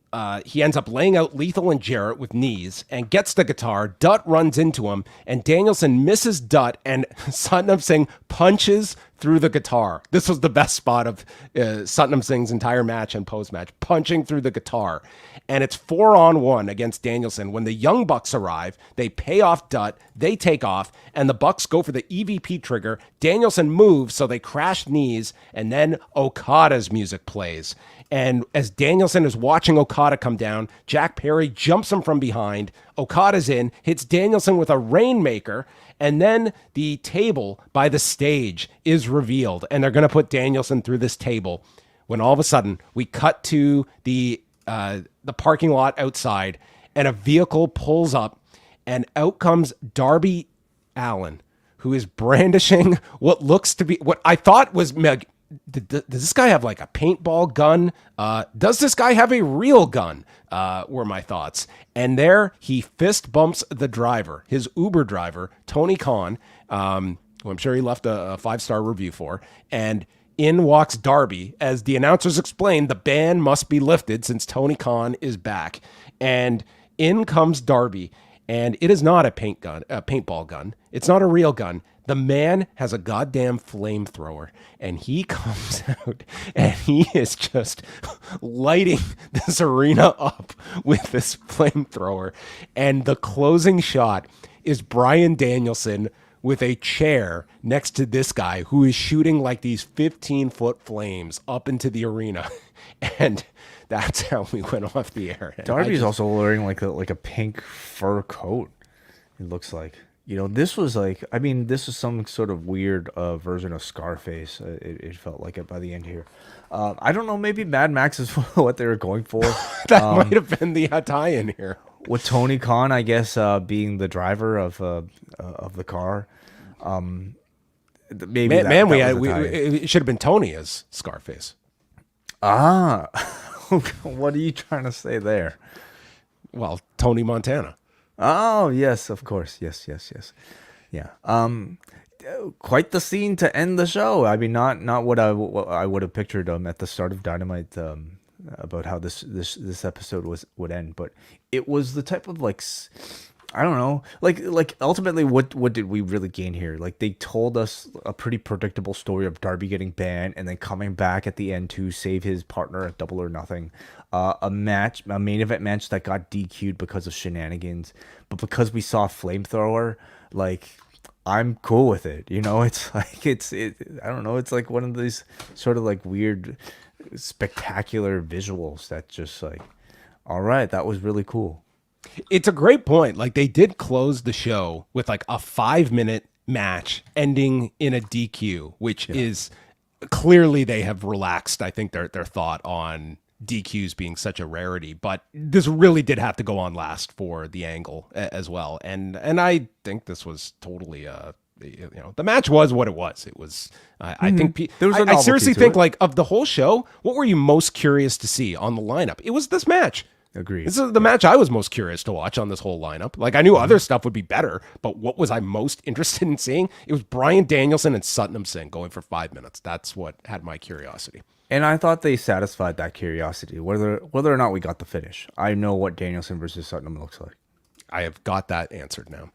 Speaker 2: he ends up laying out Lethal and Jarrett with knees and gets the guitar. Dutt runs into him, and Danielson misses Dutt, and Satnam Singh punches through the guitar. This was the best spot of Satnam Singh's entire match and post-match, punching through the guitar. And it's 4-on-1 against Danielson. When the Young Bucks arrive, they pay off Dutt, they take off, and the Bucks go for the EVP trigger. Danielson moves, so they crash knees, and then Okada's music plays. And as Danielson is watching Okada come down, Jack Perry jumps him from behind. Okada's in, hits Danielson with a Rainmaker, and then the table by the stage is revealed, and they're going to put Danielson through this table. When all of a sudden we cut to the parking lot outside, and a vehicle pulls up, and out comes Darby Allin, who is brandishing what looks to be what I thought was does this guy have like a paintball gun? Does this guy have a real gun? Were my thoughts. And there he fist bumps the driver, his Uber driver, Tony Khan, who I'm sure he left a 5-star review for. And in walks Darby. As the announcers explained, the ban must be lifted since Tony Khan is back. And in comes Darby. And it is not a paintball gun. It's not a real gun. The man has a goddamn flamethrower, and he comes out and he is just lighting this arena up with this flamethrower. And the closing shot is Bryan Danielson with a chair next to this guy who is shooting like these 15-foot flames up into the arena. And that's how we went off the air.
Speaker 3: Darby's also wearing like a pink fur coat, it looks like. You know, this was like, I mean, this was some sort of weird version of Scarface. It felt like it by the end here. I don't know, maybe Mad Max is what they were going for.
Speaker 2: That might have been the tie-in here.
Speaker 3: With Tony Khan, I guess, being the driver of the car. Maybe
Speaker 2: it should have been Tony as Scarface.
Speaker 3: Ah, what are you trying to say there?
Speaker 2: Well, Tony Montana.
Speaker 3: Oh, yes, of course. Yes. Yeah. Quite the scene to end the show. I mean, not what I would have pictured at the start of Dynamite about how this episode would end, but it was the type of like, I don't know, like ultimately what did we really gain here? Like they told us a pretty predictable story of Darby getting banned and then coming back at the end to save his partner at Double or Nothing. A main event match that got DQ'd because of shenanigans, but because we saw Flamethrower, like I'm cool with it. You know, it's like I don't know, it's like one of these sort of like weird, spectacular visuals that just like, all right, that was really cool.
Speaker 2: It's a great point. Like they did close the show with like a 5-minute match ending in a DQ, which is clearly they have relaxed, I think, their thought on DQs being such a rarity, but this really did have to go on last for the angle as well. And I think this was totally the match was what it was. It was I think there was I seriously think like of the whole show, what were you most curious to see on the lineup? It was this match.
Speaker 3: Agreed.
Speaker 2: This is the match I was most curious to watch on this whole lineup. Like I knew other stuff would be better, but what was I most interested in seeing? It was Bryan Danielson and Satnam Singh going for 5 minutes. That's what had my curiosity.
Speaker 3: And I thought they satisfied that curiosity, whether or not we got the finish. I know what Danielson versus Satnam looks like.
Speaker 2: I have got that answered now.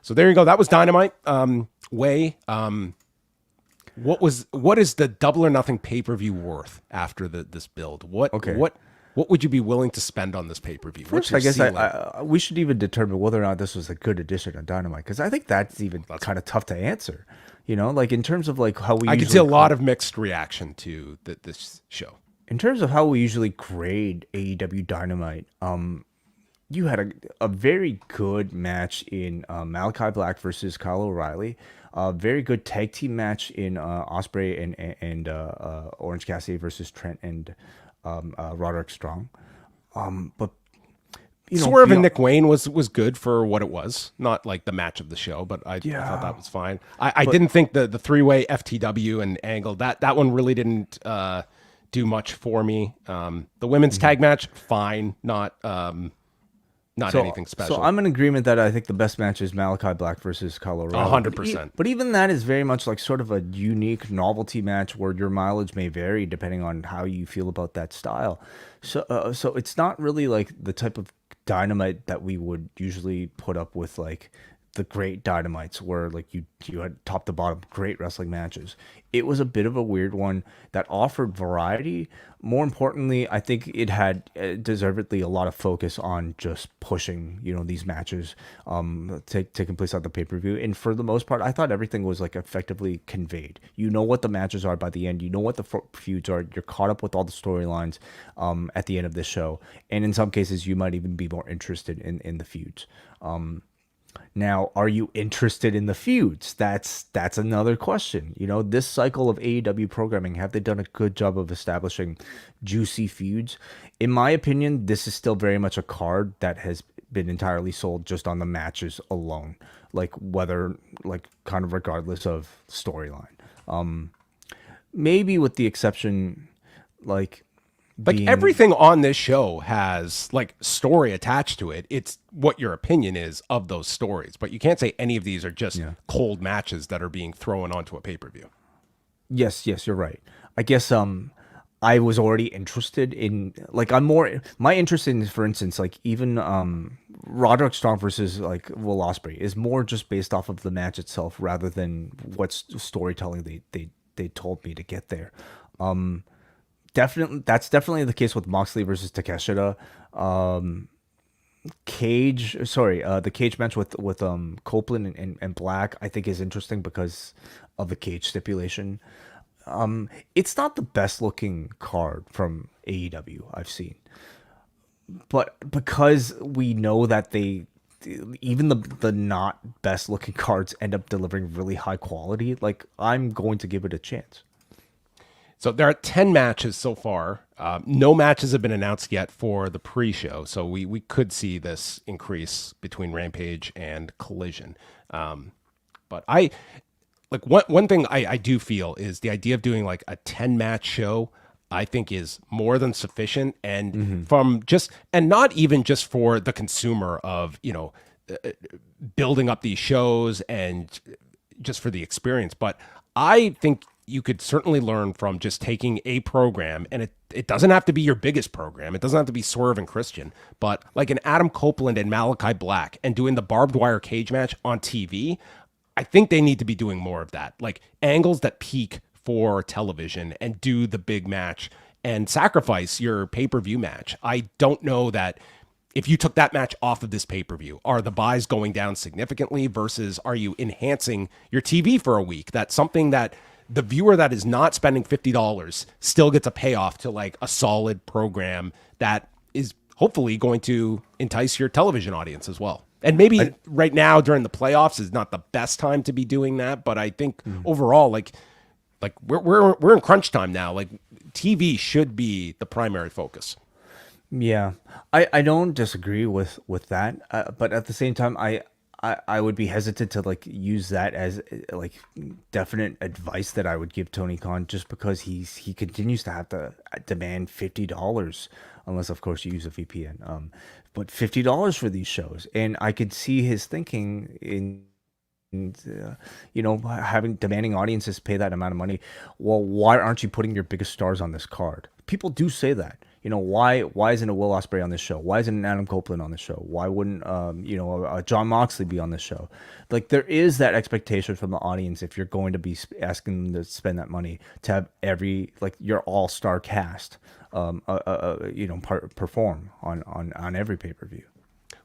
Speaker 2: So there you go. That was Dynamite. Wai, what is the Double or Nothing pay-per-view worth after this build? What would you be willing to spend on this pay-per-view?
Speaker 3: First, I guess we should even determine whether or not this was a good addition on Dynamite, because I think that's kind of tough to answer. You know, like in terms of like how
Speaker 2: I could see a lot of mixed reaction to this show.
Speaker 3: In terms of how we usually grade AEW Dynamite, you had a very good match in Malakai Black versus Kyle O'Reilly. A very good tag team match in Ospreay and Orange Cassidy versus Trent and Roderick Strong. But
Speaker 2: Swerve and Nick Wayne was good for what it was. Not like the match of the show, but I thought that was fine. I didn't think the three-way FTW and Angle, that one really didn't do much for me. The women's tag match, fine. Not anything special.
Speaker 3: So I'm in agreement that I think the best match is Malakai Black versus Kyle O'Reilly.
Speaker 2: 100%.
Speaker 3: But even that is very much like sort of a unique novelty match where your mileage may vary depending on how you feel about that style. So it's not really like the type of Dynamite that we would usually put up with, like the great Dynamites where like you had top to bottom great wrestling matches. It was a bit of a weird one that offered variety. More importantly, I think it had deservedly a lot of focus on just pushing, these matches taking place at the pay-per-view. And for the most part, I thought everything was like effectively conveyed. You know what the matches are by the end. You know what the feuds are. You're caught up with all the storylines at the end of this show. And in some cases, you might even be more interested in the feuds. Now, are you interested in the feuds? That's another question. This cycle of AEW programming, have they done a good job of establishing juicy feuds? In my opinion, this is still very much a card that has been entirely sold just on the matches alone, kind of regardless of storyline. Maybe with the exception,
Speaker 2: everything on this show has like story attached to it. It's what your opinion is of those stories, but you can't say any of these are just cold matches that are being thrown onto a pay-per-view.
Speaker 3: Yes, you're right. I guess I was already interested in my interest in, for instance, even Roderick Strong versus Will Ospreay is more just based off of the match itself rather than what storytelling they told me to get there. That's definitely the case with Moxley versus Takeshita. The cage match with Copeland and Black I think is interesting because of the cage stipulation. It's not the best looking card from AEW I've seen, but because we know that even the not best looking cards end up delivering really high quality, I'm going to give it a chance.
Speaker 2: So there are 10 matches so far. No matches have been announced yet for the pre-show, so we could see this increase between Rampage and Collision. But one thing I do feel is the idea of doing like a 10-match show, I think is more than sufficient, and and not even just for the consumer of building up these shows and just for the experience, but I think you could certainly learn from just taking a program, and it doesn't have to be your biggest program. It doesn't have to be Swerve and Christian, but like an Adam Copeland and Malakai Black and doing the barbed wire cage match on TV. I think they need to be doing more of that, like angles that peak for television and do the big match and sacrifice your pay-per-view match. I don't know that if you took that match off of this pay-per-view, are the buys going down significantly versus are you enhancing your TV for a week? That's something that the viewer that is not spending $50 still gets a payoff to like a solid program that is hopefully going to entice your television audience as well. And maybe right now during the playoffs is not the best time to be doing that, but I think overall, like we're in crunch time now. Like TV should be the primary focus.
Speaker 3: Yeah, I don't disagree with that, but at the same time, I would be hesitant to use that as definite advice that I would give Tony Khan, just because he continues to have to demand $50, unless of course you use a VPN. But $50 for these shows, and I could see his thinking in demanding audiences pay that amount of money. Well, why aren't you putting your biggest stars on this card? People do say that. Why isn't a Will Ospreay on this show? Why isn't an Adam Copeland on this show? Why wouldn't a John Moxley be on this show? There is that expectation from the audience, if you're going to be asking them to spend that money, to have your all-star cast perform on every pay-per-view.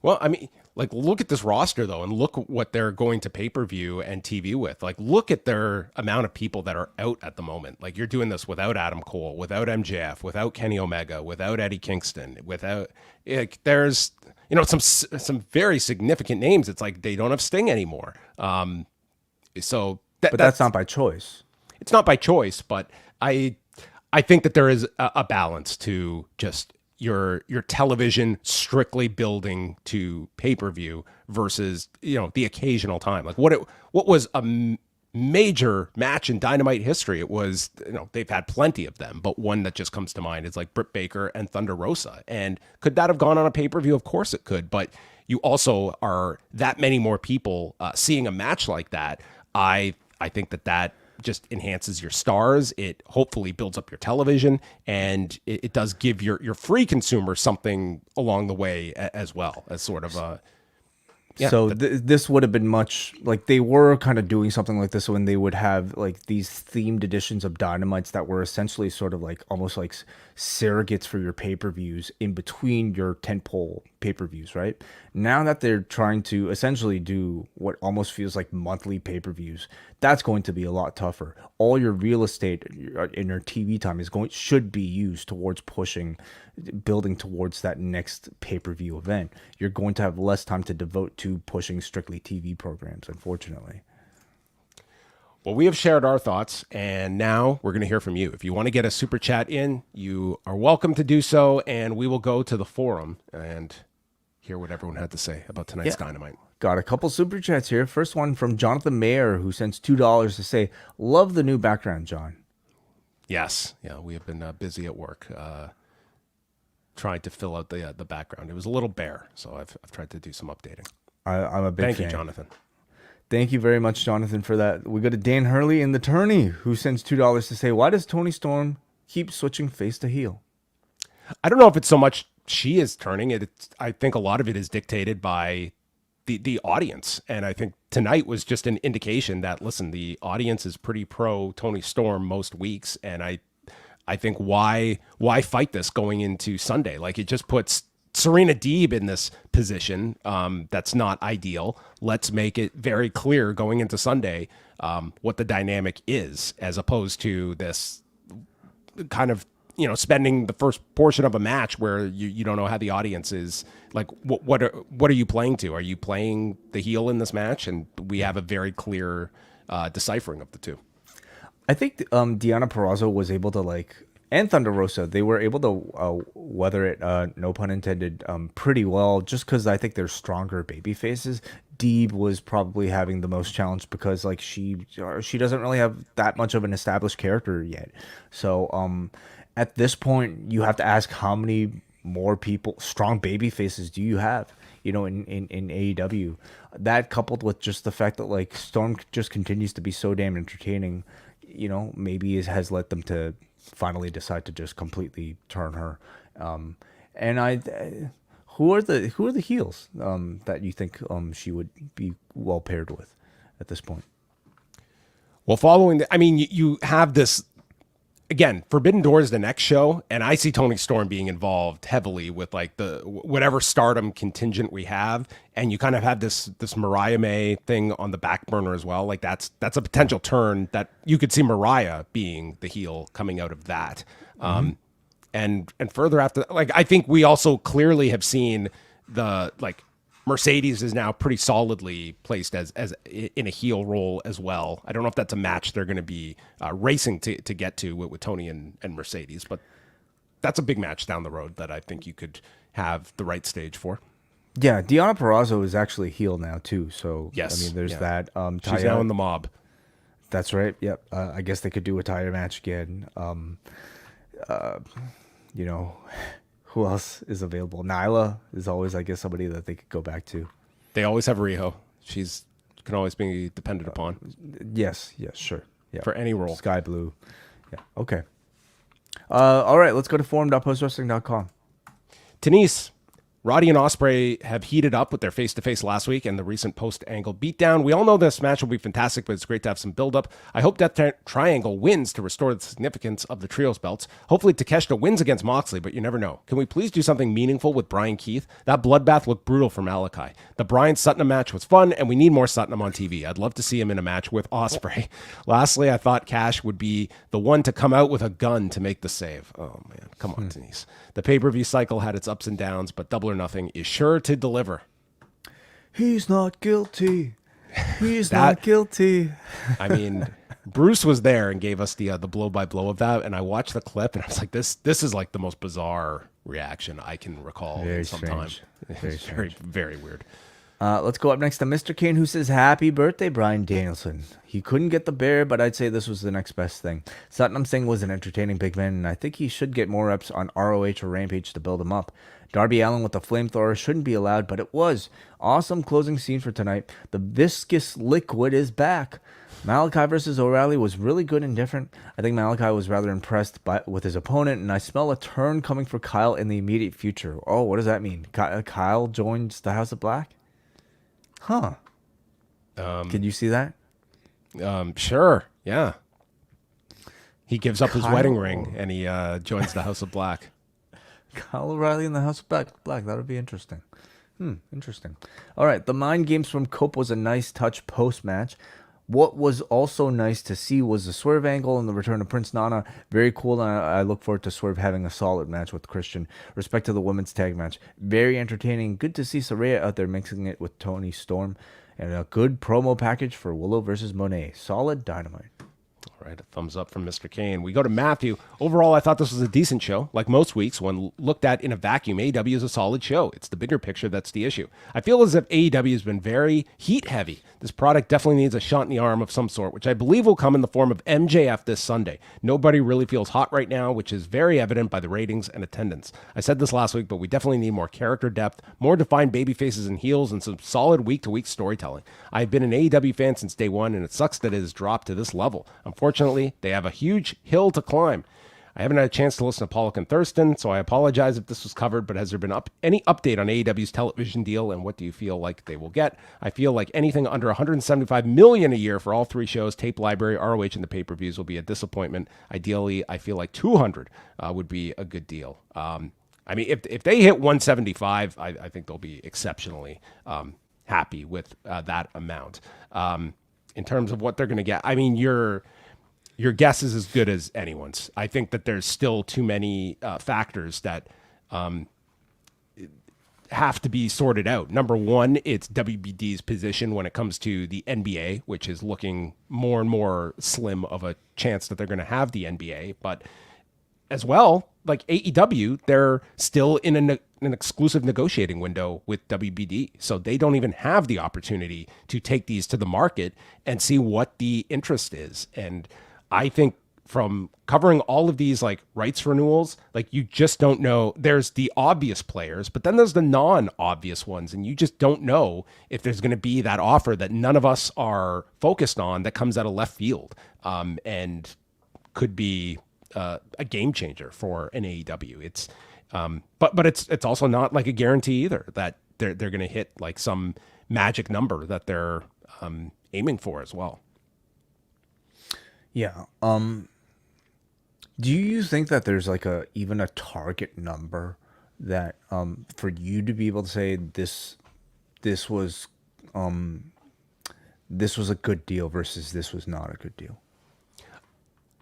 Speaker 2: Well, I mean, like, look at this roster, though, and look what they're going to pay-per-view and TV with. Like, look at their amount of people that are out at the moment. Like, you're doing this without Adam Cole, without MJF, without Kenny Omega, without Eddie Kingston, without, like, there's, you know, some very significant names. It's like they don't have Sting anymore. So
Speaker 3: but that's not by choice.
Speaker 2: It's not by choice, but I think that there is a balance to just your television strictly building to pay-per-view versus, you know, the occasional time. Like what was a major match in Dynamite history? It was, you know, they've had plenty of them, but one that just comes to mind is like Britt Baker and Thunder Rosa. And could that have gone on a pay-per-view? Of course it could, but you also are that many more people seeing a match like that. I think that just enhances your stars. It hopefully builds up your television, and it does give your free consumer something along the way as well, as sort of a. Yeah,
Speaker 3: so this would have been much like they were kind of doing something like this when they would have like these themed editions of Dynamites that were essentially sort of like almost like surrogates for your pay-per-views in between your tentpole pay-per-views, right? Now that they're trying to essentially do what almost feels like monthly pay-per-views, that's going to be a lot tougher. All your real estate in your TV time should be used towards building towards that next pay-per-view event. You're going to have less time to devote to pushing strictly TV programs, unfortunately.
Speaker 2: Well, we have shared our thoughts, and now we're going to hear from you. If you want to get a super chat in, you are welcome to do so, and we will go to the forum and hear what everyone had to say about tonight's Dynamite.
Speaker 3: Got a couple super chats here. First one from Jonathan Mayer, who sends $2 to say, "Love the new background, John."
Speaker 2: Yes. Yeah, we have been busy at work trying to fill out the background. It was a little bare, so I've tried to do some updating.
Speaker 3: I'm a big fan.
Speaker 2: Thank you, Jonathan.
Speaker 3: Thank you very much, Jonathan, for that. We go to Dan Hurley in the tourney, who sends $2 to say, "Why does Toni Storm keep switching face to heel?"
Speaker 2: I don't know if it's so much she is turning it. I think a lot of it is dictated by the audience. And I think tonight was just an indication that, listen, the audience is pretty pro Toni Storm most weeks. And I think why fight this going into Sunday? Like, it just puts Serena Deeb in this position that's not ideal. Let's make it very clear going into Sunday what the dynamic is, as opposed to this kind of, you know, spending the first portion of a match where you don't know how the audience is. Like, what are you playing to? Are you playing the heel in this match? And we have a very clear deciphering of the two.
Speaker 3: I think Deonna Purrazzo was able to and Thunder Rosa, they were able to weather it, no pun intended, pretty well, just because I think they're stronger baby faces. Deeb was probably having the most challenge because she doesn't really have that much of an established character yet. So at this point, you have to ask how many more strong baby faces do you have, you know, in AEW. That coupled with just the fact that Storm just continues to be so damn entertaining, you know, maybe has led them to finally decide to just completely turn her. And who are the heels that you think she would be well paired with at this point?
Speaker 2: Well, you have this, again, Forbidden Door is the next show, and I see Toni Storm being involved heavily with the whatever Stardom contingent we have, and you kind of have this Mariah May thing on the back burner as well. Like, that's a potential turn that you could see Mariah being the heel coming out of that. And further after, I think we also clearly have seen Mercedes is now pretty solidly placed as in a heel role as well. I don't know if that's a match they're going to be racing to get to with Toni and Mercedes, but that's a big match down the road that I think you could have the right stage for.
Speaker 3: Yeah, Deonna Purrazzo is actually heel now too. So
Speaker 2: yes,
Speaker 3: I mean, there's that.
Speaker 2: She's now in the mob.
Speaker 3: That's right. Yep. I guess they could do a Taya match again. You know, who else is available? Nyla is always, I guess, somebody that they could go back to.
Speaker 2: They always have Riho. She's can always be depended upon.
Speaker 3: Yes, sure. Yeah.
Speaker 2: For any role.
Speaker 3: Sky Blue. Yeah. Okay. All right, let's go to forum.postwrestling.com.
Speaker 2: Denise, Roddy and Ospreay have heated up with their face-to-face last week and the recent post-angle beatdown. We all know this match will be fantastic, but it's great to have some build-up. I hope Death Triangle wins to restore the significance of the trios belts. Hopefully Takeshita wins against Moxley, but you never know. Can we please do something meaningful with Brian Keith? That bloodbath looked brutal for Malakai. The Brian Satnam match was fun, and we need more Satnam on TV. I'd love to see him in a match with Ospreay. Lastly, I thought Cash would be the one to come out with a gun to make the save. Oh, man. Come on, Denise. The pay-per-view cycle had its ups and downs, but Double or Nothing is sure to deliver.
Speaker 3: He's not guilty. He's not guilty.
Speaker 2: I mean, Bruce was there and gave us the blow-by-blow of that, and I watched the clip, and I was like, this is like the most bizarre reaction I can recall in some time. Very, very weird.
Speaker 3: Let's go up next to Mr. Kane, who says, happy birthday, Bryan Danielson. He couldn't get the bear, but I'd say this was the next best thing. Satnam Singh was an entertaining big man, and I think he should get more reps on ROH or Rampage to build him up. Darby Allin with the flamethrower shouldn't be allowed, but it was. Awesome closing scene for tonight. The viscous liquid is back. Malakai versus O'Reilly was really good and different. I think Malakai was rather impressed with his opponent, and I smell a turn coming for Kyle in the immediate future. Oh, what does that mean? Kyle joins the House of Black? Huh. Can you see that?
Speaker 2: Sure. Yeah. He gives up his wedding ring and he joins the House of Black.
Speaker 3: Kyle O'Reilly in the House of Black. That would be interesting. Interesting. All right. The Mind Games from Cope was a nice touch post-match. What was also nice to see was the Swerve angle and the return of Prince Nana. Very cool, and I look forward to Swerve having a solid match with Christian. Respect to the women's tag match. Very entertaining. Good to see Saraya out there mixing it with Toni Storm. And a good promo package for Willow versus Monet. Solid Dynamite.
Speaker 2: All right, a thumbs up from Mr. Kane. We go to Matthew. Overall, I thought this was a decent show. Like most weeks, when looked at in a vacuum, AEW is a solid show. It's the bigger picture that's the issue. I feel as if AEW has been very heat-heavy. This product definitely needs a shot in the arm of some sort, which I believe will come in the form of MJF this Sunday. Nobody really feels hot right now, which is very evident by the ratings and attendance. I said this last week, but we definitely need more character depth, more defined baby faces and heels, and some solid week-to-week storytelling. I've been an AEW fan since day one, and it sucks that it has dropped to this level. Unfortunately, they have a huge hill to climb. I haven't had a chance to listen to Pollock and Thurston, so I apologize if this was covered, but has there been any update on AEW's television deal, and what do you feel like they will get? I feel like anything under $175 million a year for all three shows, tape library, ROH, and the pay-per-views will be a disappointment. Ideally, I feel like 200 would be a good deal. I mean, if they hit 175, I think they'll be exceptionally happy with that amount. In terms of what they're going to get, I mean, your guess is as good as anyone's. I think that there's still too many factors that have to be sorted out. Number one, it's WBD's position when it comes to the NBA, which is looking more and more slim of a chance that they're going to have the NBA. But as well, like AEW, they're still in an exclusive negotiating window with WBD. So they don't even have the opportunity to take these to the market and see what the interest is. And I think from covering all of these like rights renewals, like you just don't know. There's the obvious players, but then there's the non-obvious ones, and you just don't know if there's going to be that offer that none of us are focused on that comes out of left field and could be a game changer for an AEW. It's but it's also not like a guarantee either that they're going to hit like some magic number that they're aiming for as well.
Speaker 3: Yeah. Do you think that there's like even a target number that for you to be able to say this was a good deal versus this was not a good deal?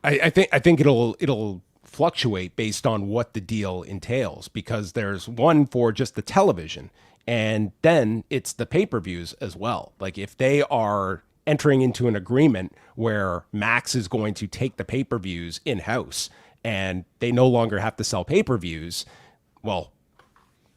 Speaker 2: I think it'll fluctuate based on what the deal entails, because there's one for just the television, and then it's the pay-per-views as well. Like if they are entering into an agreement where Max is going to take the pay-per-views in-house and they no longer have to sell pay-per-views, well,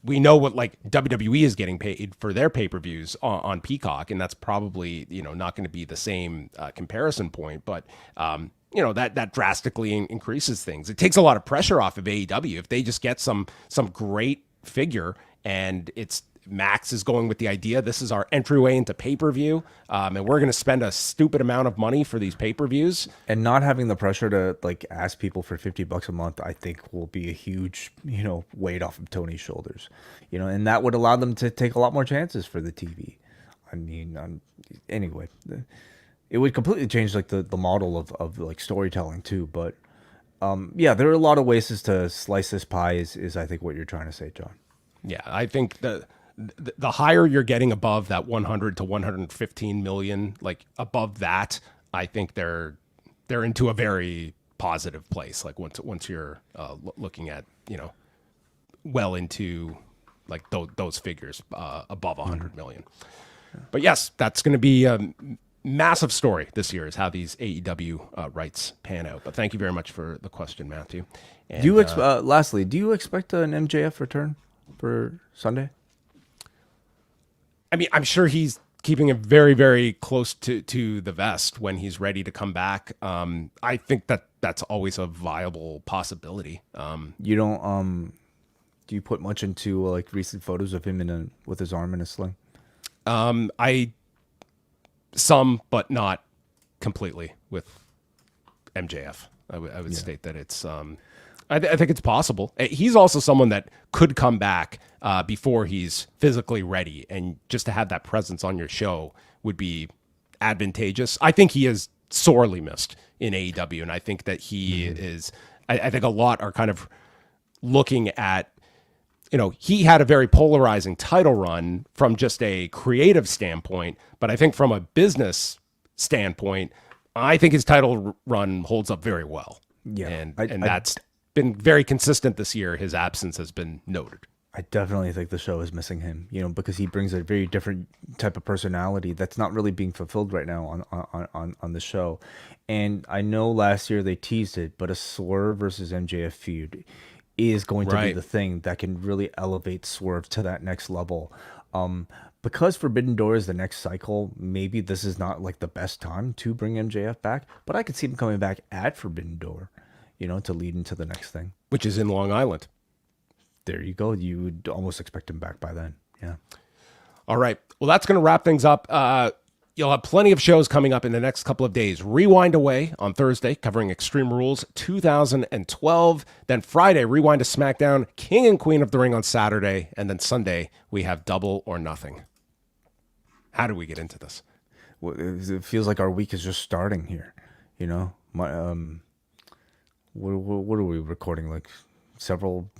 Speaker 2: we know what like WWE is getting paid for their pay-per-views on Peacock, and that's probably, not going to be the same comparison point, but that drastically increases things. It takes a lot of pressure off of AEW if they just get some great figure and it's Max is going with the idea. This is our entryway into pay-per-view, and we're going to spend a stupid amount of money for these pay-per-views.
Speaker 3: And not having the pressure to like ask people for $50 a month, I think will be a huge, weight off of Tony's shoulders, and that would allow them to take a lot more chances for the TV. I mean, anyway, it would completely change like the model of like storytelling too. But yeah, there are a lot of ways to slice this pie is I think what you're trying to say, John.
Speaker 2: Yeah, I think the higher you're getting above that 100 to 115 million, like above that, I think they're into a very positive place. Like once you're looking at well into like those figures above 100 million. But yes, that's going to be a massive story this year, is how these AEW rights pan out. But thank you very much for the question, Matthew. And,
Speaker 3: lastly, do you expect an MJF return for Sunday?
Speaker 2: I mean, I'm sure he's keeping it very, very close to the vest when he's ready to come back. I think that's always a viable possibility.
Speaker 3: You don't do you put much into like recent photos of him with his arm in a sling?
Speaker 2: Some, but not completely with MJF. I would state that it's, I think it's possible. He's also someone that could come back before he's physically ready, and just to have that presence on your show would be advantageous. I think he is sorely missed in AEW, and I think that he is, I think a lot are kind of looking at, he had a very polarizing title run from just a creative standpoint, but I think from a business standpoint, I think his title run holds up very well. Yeah. And that's been very consistent this year. His absence has been noted.
Speaker 3: I definitely think the show is missing him, because he brings a very different type of personality that's not really being fulfilled right now on the show. And I know last year they teased it, but a Swerve versus MJF feud is going to be the thing that can really elevate Swerve to that next level. Because Forbidden Door is the next cycle, maybe this is not like the best time to bring MJF back, but I could see him coming back at Forbidden Door, to lead into the next thing.
Speaker 2: Which is in Long Island.
Speaker 3: There you go. You would almost expect him back by then. Yeah.
Speaker 2: All right. Well, that's going to wrap things up. You'll have plenty of shows coming up in the next couple of days. Rewind Away on Thursday, covering Extreme Rules 2012. Then Friday, Rewind to SmackDown, King and Queen of the Ring on Saturday. And then Sunday, we have Double or Nothing. How do we get into this?
Speaker 3: Well, it feels like our week is just starting here. What are we recording? Like several.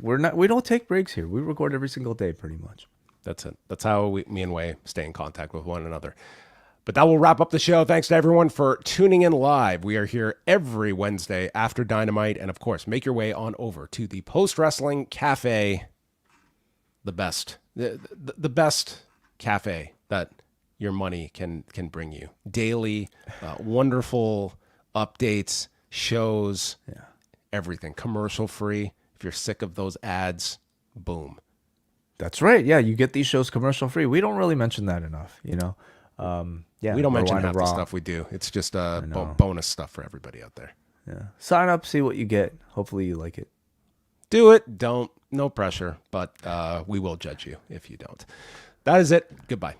Speaker 3: We don't take breaks here. We record every single day, pretty much.
Speaker 2: That's it. That's how me and Wai stay in contact with one another. But that will wrap up the show. Thanks to everyone for tuning in live. We are here every Wednesday after Dynamite. And of course, make your way on over to the Post Wrestling Cafe. The best cafe that your money can bring you. Daily, wonderful updates, shows, everything. Commercial free. If you're sick of those ads, boom.
Speaker 3: That's right. Yeah, you get these shows commercial free. We don't really mention that enough,
Speaker 2: we don't mention half the stuff we do. It's just bonus stuff for everybody out there.
Speaker 3: Yeah. Sign up, see what you get. Hopefully you like it.
Speaker 2: Do it. Don't. No pressure, but we will judge you if you don't. That is it. Goodbye.